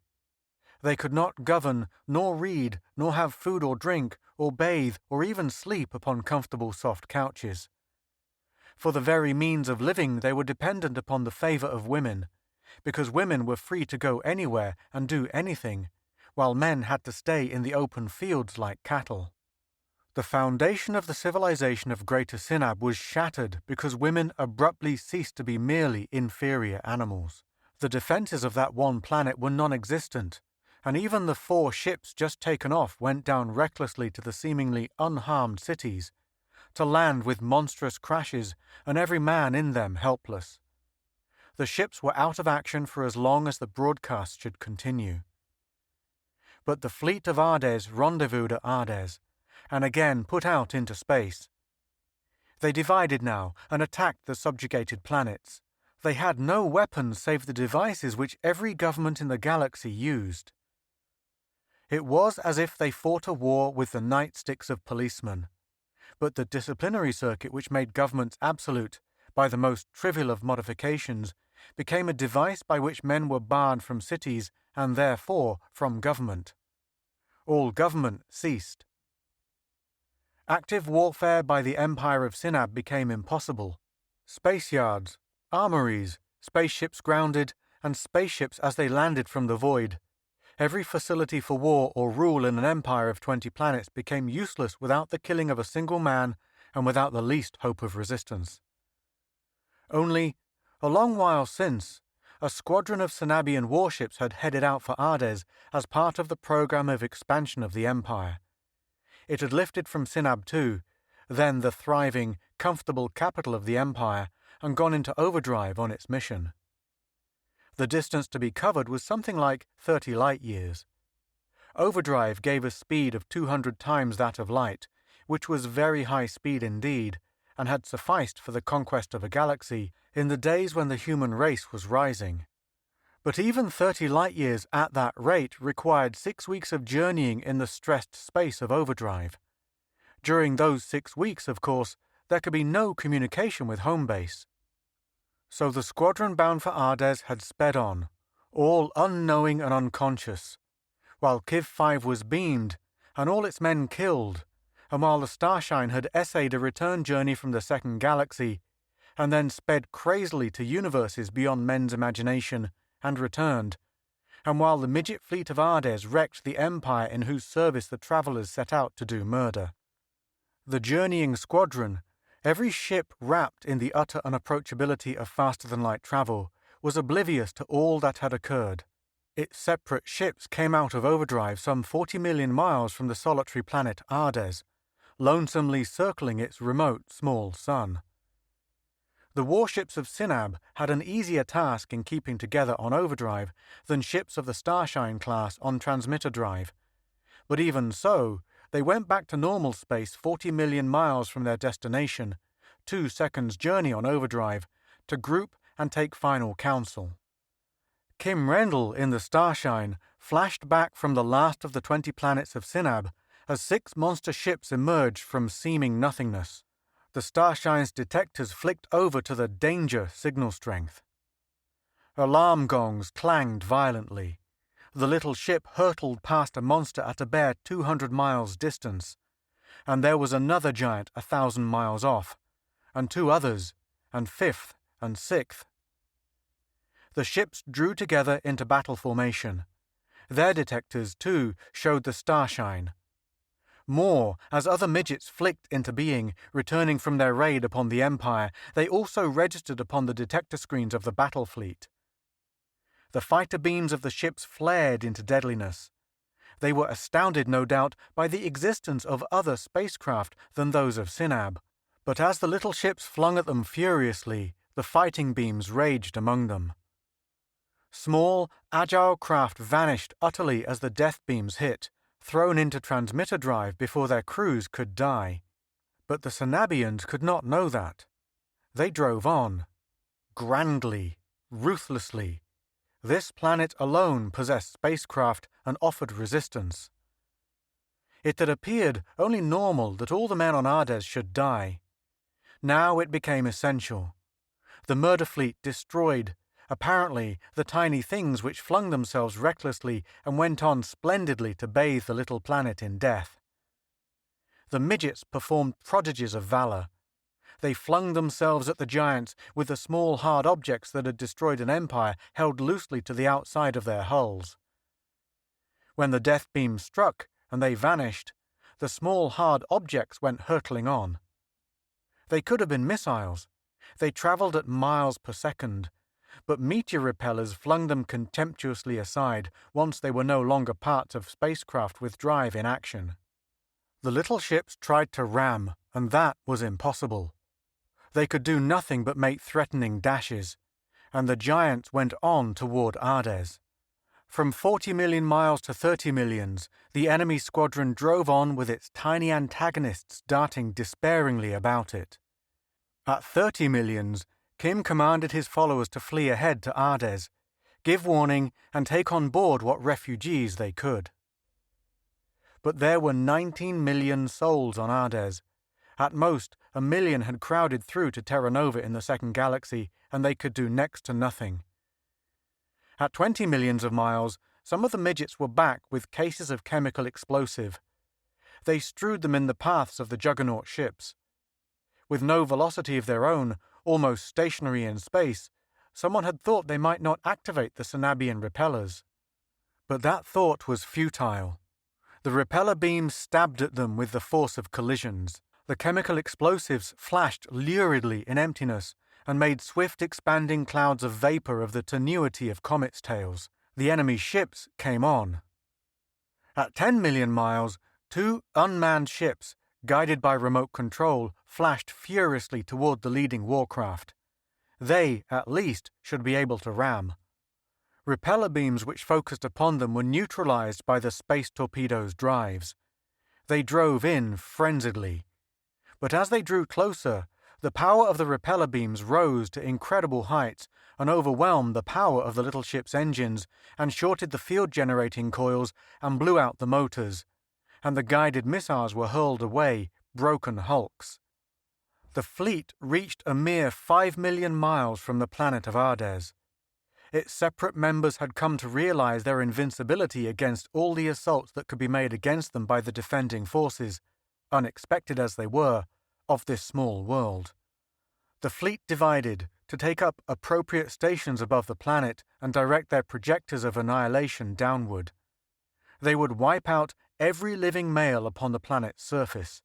They could not govern, nor read, nor have food or drink, or bathe, or even sleep upon comfortable soft couches. For the very means of living they were dependent upon the favor of women, because women were free to go anywhere and do anything, while men had to stay in the open fields like cattle. The foundation of the civilization of Greater Sinab was shattered because women abruptly ceased to be merely inferior animals. The defenses of that one planet were non-existent, and even the 4 ships just taken off went down recklessly to the seemingly unharmed cities, to land with monstrous crashes and every man in them helpless. The ships were out of action for as long as the broadcast should continue. But the fleet of Ardez rendezvoused at Ardez, and again put out into space. They divided now and attacked the subjugated planets. They had no weapons save the devices which every government in the galaxy used. It was as if they fought a war with the nightsticks of policemen. But the disciplinary circuit which made governments absolute, by the most trivial of modifications, became a device by which men were barred from cities and therefore from government. All government ceased. Active warfare by the Empire of Sinab became impossible. Space yards, armories, spaceships grounded, and spaceships as they landed from the void. Every facility for war or rule in an empire of 20 planets became useless without the killing of a single man and without the least hope of resistance. Only, a long while since, a squadron of Sinabian warships had headed out for Ardez as part of the program of expansion of the empire. It had lifted from Sinab II, then the thriving, comfortable capital of the empire, and gone into overdrive on its mission. The distance to be covered was something like 30 light-years. Overdrive gave a speed of 200 times that of light, which was very high speed indeed, and had sufficed for the conquest of a galaxy in the days when the human race was rising. But even 30 light-years at that rate required 6 weeks of journeying in the stressed space of overdrive. During those 6 weeks, of course, there could be no communication with home base. So the squadron bound for Ardez had sped on, all unknowing and unconscious, while Kiv 5 was beamed and all its men killed, and while the Starshine had essayed a return journey from the second galaxy, and then sped crazily to universes beyond men's imagination, and returned, and while the midget fleet of Ardez wrecked the empire in whose service the travellers set out to do murder. The journeying squadron, Every ship wrapped in the utter unapproachability of faster-than-light travel was oblivious to all that had occurred. Its separate ships came out of overdrive some 40 million miles from the solitary planet Ardes, lonesomely circling its remote, small sun. The warships of Sinab had an easier task in keeping together on overdrive than ships of the Starshine class on transmitter drive. But even so, they went back to normal space 40 million miles from their destination, 2 seconds' journey on overdrive, to group and take final counsel. Kim Rendell in the Starshine flashed back from the last of the 20 planets of Sinab as 6 monster ships emerged from seeming nothingness. The Starshine's detectors flicked over to the danger signal strength. Alarm gongs clanged violently. The little ship hurtled past a monster at a bare 200 miles distance, and there was another giant 1,000 miles off, and 2 others, and 5th and 6th. The ships drew together into battle formation. Their detectors, too, showed the Starshine. More, as other midgets flicked into being, returning from their raid upon the Empire, they also registered upon the detector screens of the battle fleet. The fighter beams of the ships flared into deadliness. They were astounded, no doubt, by the existence of other spacecraft than those of Sinab, but as the little ships flung at them furiously, the fighting beams raged among them. Small, agile craft vanished utterly as the death beams hit, thrown into transmitter drive before their crews could die. But the Sinabians could not know that. They drove on. Grandly, ruthlessly. This planet alone possessed spacecraft and offered resistance. It had appeared only normal that all the men on Ardes should die. Now it became essential. The murder fleet destroyed, apparently, the tiny things which flung themselves recklessly and went on splendidly to bathe the little planet in death. The midgets performed prodigies of valor. They flung themselves at the giants with the small hard objects that had destroyed an empire held loosely to the outside of their hulls. When the death beam struck and they vanished, the small hard objects went hurtling on. They could have been missiles. They traveled at miles per second, but meteor repellers flung them contemptuously aside once they were no longer parts of spacecraft with drive in action. The little ships tried to ram, and that was impossible. They could do nothing but make threatening dashes, and the giants went on toward Ardes. From 40 million miles to 30 millions, the enemy squadron drove on with its tiny antagonists darting despairingly about it. At 30 millions, Kim commanded his followers to flee ahead to Ardes, give warning, and take on board what refugees they could. But there were 19 million souls on Ardes. At most, 1 million had crowded through to Terra Nova in the second galaxy, and they could do next to nothing. At 20 millions of miles, some of the midgets were back with cases of chemical explosive. They strewed them in the paths of the Juggernaut ships. With no velocity of their own, almost stationary in space, someone had thought they might not activate the Sinabian repellers. But that thought was futile. The repeller beams stabbed at them with the force of collisions. The chemical explosives flashed luridly in emptiness and made swift expanding clouds of vapor of the tenuity of comets' tails. The enemy ships came on. At 10 million miles, 2 unmanned ships, guided by remote control, flashed furiously toward the leading warcraft. They, at least, should be able to ram. Repeller beams which focused upon them were neutralized by the space torpedo's drives. They drove in frenziedly. But as they drew closer, the power of the repeller beams rose to incredible heights and overwhelmed the power of the little ship's engines and shorted the field-generating coils and blew out the motors, and the guided missiles were hurled away, broken hulks. The fleet reached a mere 5 million miles from the planet of Ardes. Its separate members had come to realize their invincibility against all the assaults that could be made against them by the defending forces, unexpected as they were, of this small world. The fleet divided to take up appropriate stations above the planet and direct their projectors of annihilation downward. They would wipe out every living male upon the planet's surface.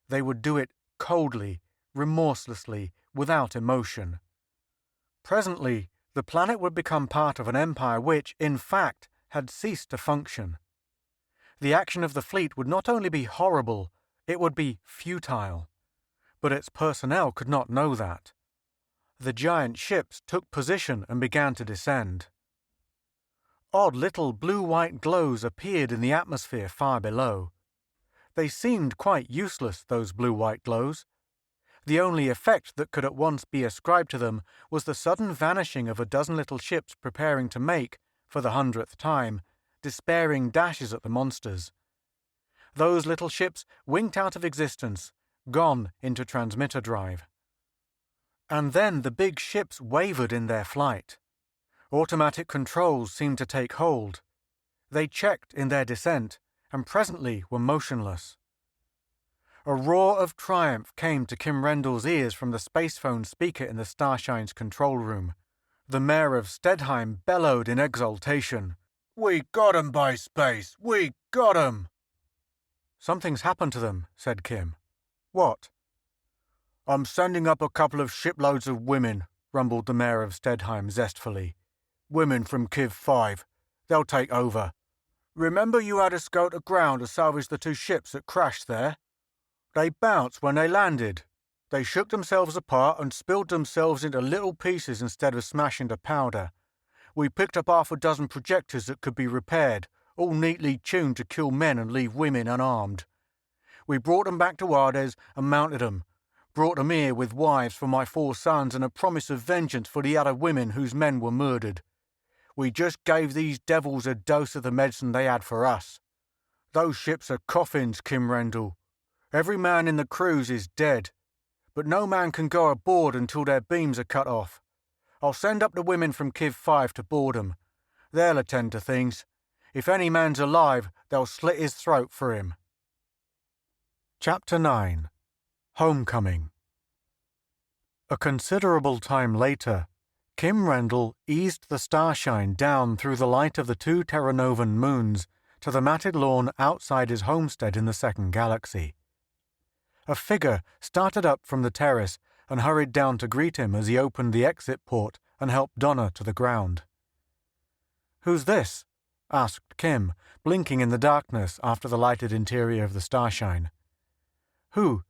They would do it coldly, remorselessly, without emotion. Presently, the planet would become part of an empire which, in fact, had ceased to function. The action of the fleet would not only be horrible, it would be futile. But its personnel could not know that. The giant ships took position and began to descend. Odd little blue-white glows appeared in the atmosphere far below. They seemed quite useless, those blue-white glows. The only effect that could at once be ascribed to them was the sudden vanishing of a dozen little ships preparing to make, for the 100th time, despairing dashes at the monsters. Those little ships winked out of existence, gone into transmitter drive. And then the big ships wavered in their flight. Automatic controls seemed to take hold. They checked in their descent, and presently were motionless. A roar of triumph came to Kim Rendell's ears from the spacephone speaker in the Starshine's control room. The mayor of Stedheim bellowed in exultation. "We got 'em, by space! We got 'em!" "Something's happened to them," said Kim. "What?" "I'm sending up a couple of shiploads of women," rumbled the mayor of Stedheim zestfully. "Women from Kiv 5. They'll take over. Remember you had us go to ground to salvage the two ships that crashed there? They bounced when they landed. They shook themselves apart and spilled themselves into little pieces instead of smashing to powder. We picked up half a dozen projectors that could be repaired, all neatly tuned to kill men and leave women unarmed. We brought them back to Hades and mounted them. Brought them here with wives for my 4 sons and a promise of vengeance for the other women whose men were murdered. We just gave these devils a dose of the medicine they had for us. Those ships are coffins, Kim Rendell. Every man in the crews is dead, but no man can go aboard until their beams are cut off. I'll send up the women from Kiv 5 to board 'em. They'll attend to things. If any man's alive, they'll slit his throat for him." Chapter 9. Homecoming. A considerable time later, Kim Rendell eased the Starshine down through the light of the 2 Terranovan moons to the matted lawn outside his homestead in the second galaxy. A figure started up from the terrace and hurried down to greet him as he opened the exit port and helped Donna to the ground. "Who's this?" asked Kim, blinking in the darkness after the lighted interior of the Starshine. "Who?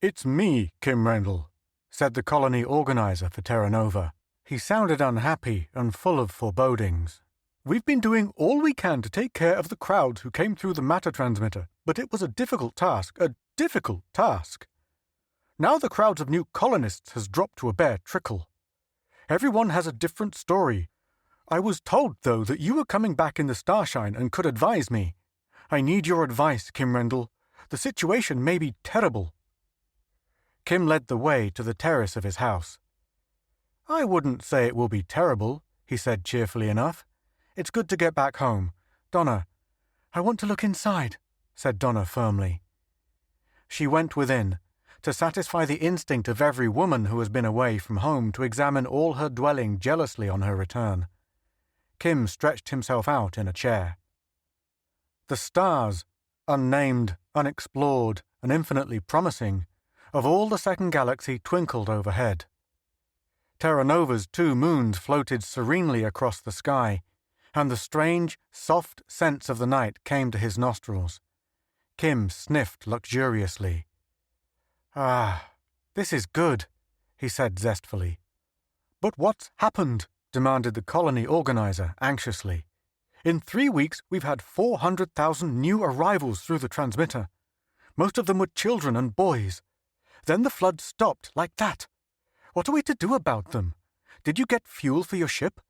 It's me, Kim Rendell," said the colony organizer for Terra Nova. He sounded unhappy and full of forebodings. "We've been doing all we can to take care of the crowds who came through the matter transmitter, but it was a difficult task. Now the crowds of new colonists has dropped to a bare trickle. Everyone has a different story. I was told, though, that you were coming back in the Starshine and could advise me. I need your advice, Kim Rendell. The situation may be terrible." Kim led the way to the terrace of his house. "I wouldn't say it will be terrible," he said cheerfully enough. "It's good to get back home. Donna." "I want to look inside," said Donna firmly. She went within, to satisfy the instinct of every woman who has been away from home to examine all her dwelling jealously on her return. Kim stretched himself out in a chair. The stars, unnamed, unexplored, and infinitely promising, of all the second galaxy twinkled overhead. Terra Nova's 2 moons floated serenely across the sky, and the strange, soft scents of the night came to his nostrils. Kim sniffed luxuriously. "Ah, this is good," he said zestfully. "But what's happened?" demanded the colony organizer anxiously. "In 3 weeks we've had 400,000 new arrivals through the transmitter. Most of them were children and boys. Then the flood stopped like that. What are we to do about them? Did you get fuel for your ship?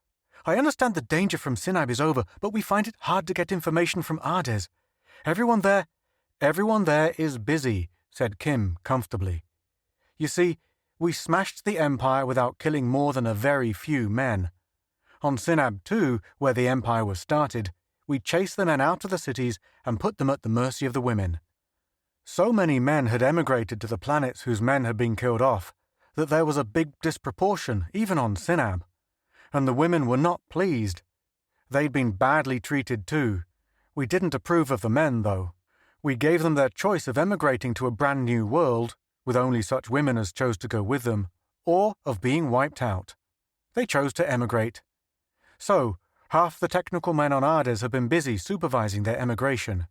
I understand the danger from Sinab is over, but we find it hard to get information from Hades. Everyone there is busy," said Kim comfortably. "You see, we smashed the Empire without killing more than a very few men. On Sinab 2, where the Empire was started, we chased the men out of the cities and put them at the mercy of the women. So many men had emigrated to the planets whose men had been killed off that there was a big disproportion even on Sinab, and the women were not pleased. They'd been badly treated too. We didn't approve of the men, though. We gave them their choice of emigrating to a brand new world, with only such women as chose to go with them, or of being wiped out. They chose to emigrate. So, half the technical men on Ardez have been busy supervising their emigration.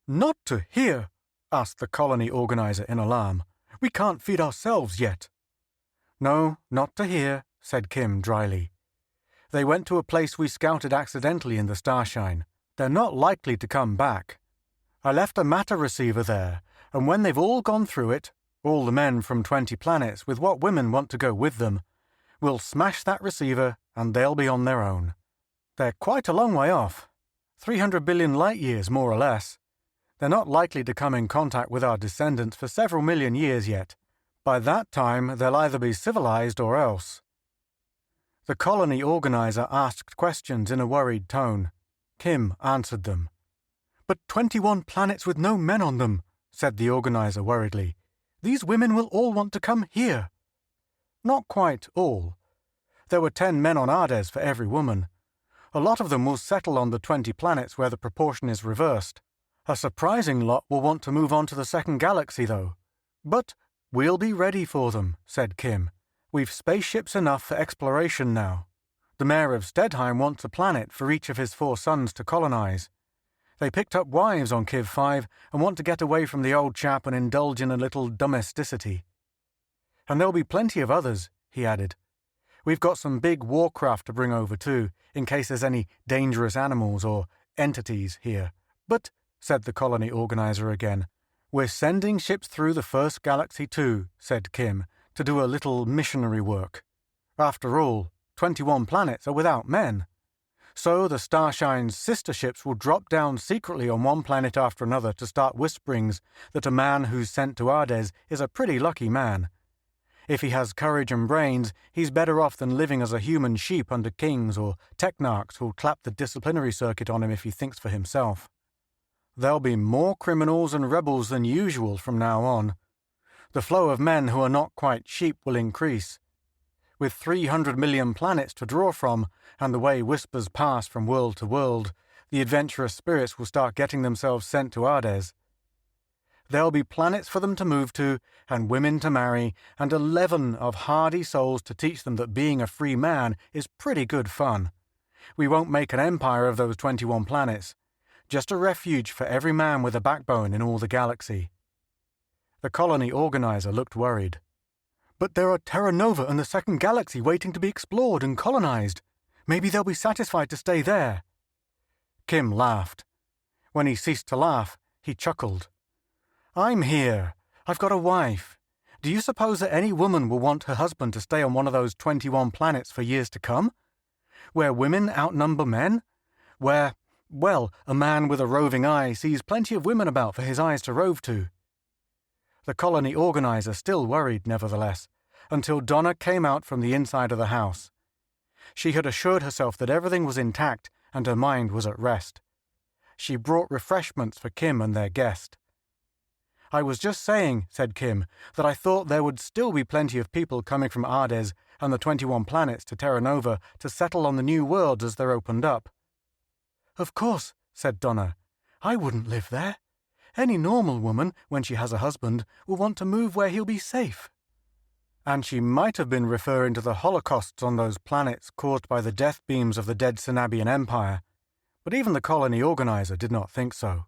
"Not to here?" asked the colony organizer in alarm. "We can't feed ourselves yet." "No, not to here," said Kim dryly. "They went to a place we scouted accidentally in the Starshine. They're not likely to come back. I left a matter receiver there, and when they've all gone through it, all the men from 20 planets with what women want to go with them, we'll smash that receiver and they'll be on their own. They're quite a long way off, 300 billion light years more or less. They're not likely to come in contact with our descendants for several million years yet. By that time, they'll either be civilized or else." The colony organizer asked questions in a worried tone. Kim answered them. "But 21 planets with no men on them," said the organizer worriedly. "These women will all want to come here." "Not quite all. There were 10 men on Ardez for every woman. A lot of them will settle on the 20 planets where the proportion is reversed. A surprising lot will want to move on to the second galaxy, though. But we'll be ready for them," said Kim. "We've spaceships enough for exploration now. The mayor of Stedheim wants a planet for each of his 4 sons to colonize. They picked up wives on Kiv 5 and want to get away from the old chap and indulge in a little domesticity. And there'll be plenty of others," he added. "We've got some big warcraft to bring over too, in case there's any dangerous animals or entities here. But," said the colony organizer again, "we're sending ships through the first galaxy too," said Kim, "to do a little missionary work. After all, 21 planets are without men. So the Starshine's sister ships will drop down secretly on one planet after another to start whisperings that a man who's sent to Ardez is a pretty lucky man. If he has courage and brains, he's better off than living as a human sheep under kings or technarchs who'll clap the disciplinary circuit on him if he thinks for himself. There'll be more criminals and rebels than usual from now on. The flow of men who are not quite sheep will increase. With 300 million planets to draw from, and the way whispers pass from world to world, the adventurous spirits will start getting themselves sent to Ardez. There'll be planets for them to move to, and women to marry, and 11 of hardy souls to teach them that being a free man is pretty good fun. We won't make an empire of those 21 planets. Just a refuge for every man with a backbone in all the galaxy." The colony organizer looked worried. "But there are Terra Nova and the second galaxy waiting to be explored and colonized. Maybe they'll be satisfied to stay there." Kim laughed. When he ceased to laugh, he chuckled. "I'm here. I've got a wife. Do you suppose that any woman will want her husband to stay on one of those 21 planets for years to come? Where women outnumber men? Where, well, a man with a roving eye sees plenty of women about for his eyes to rove to." The colony organizer still worried, nevertheless, until Donna came out from the inside of the house. She had assured herself that everything was intact and her mind was at rest. She brought refreshments for Kim and their guest. "I was just saying," said Kim, "that I thought there would still be plenty of people coming from Ardez and the 21 planets to Terra Nova to settle on the new worlds as they're opened up." "Of course," said Donna. "I wouldn't live there. Any normal woman, when she has a husband, will want to move where he'll be safe." And she might have been referring to the holocausts on those planets caused by the death beams of the dead Sanabian Empire, but even the colony organizer did not think so.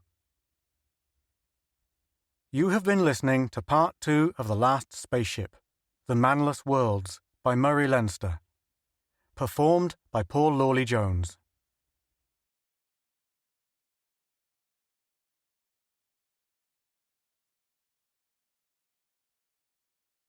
You have been listening to Part 2 of The Last Spaceship, The Manless Worlds, by Murray Leinster. Performed by Paul Lawley Jones.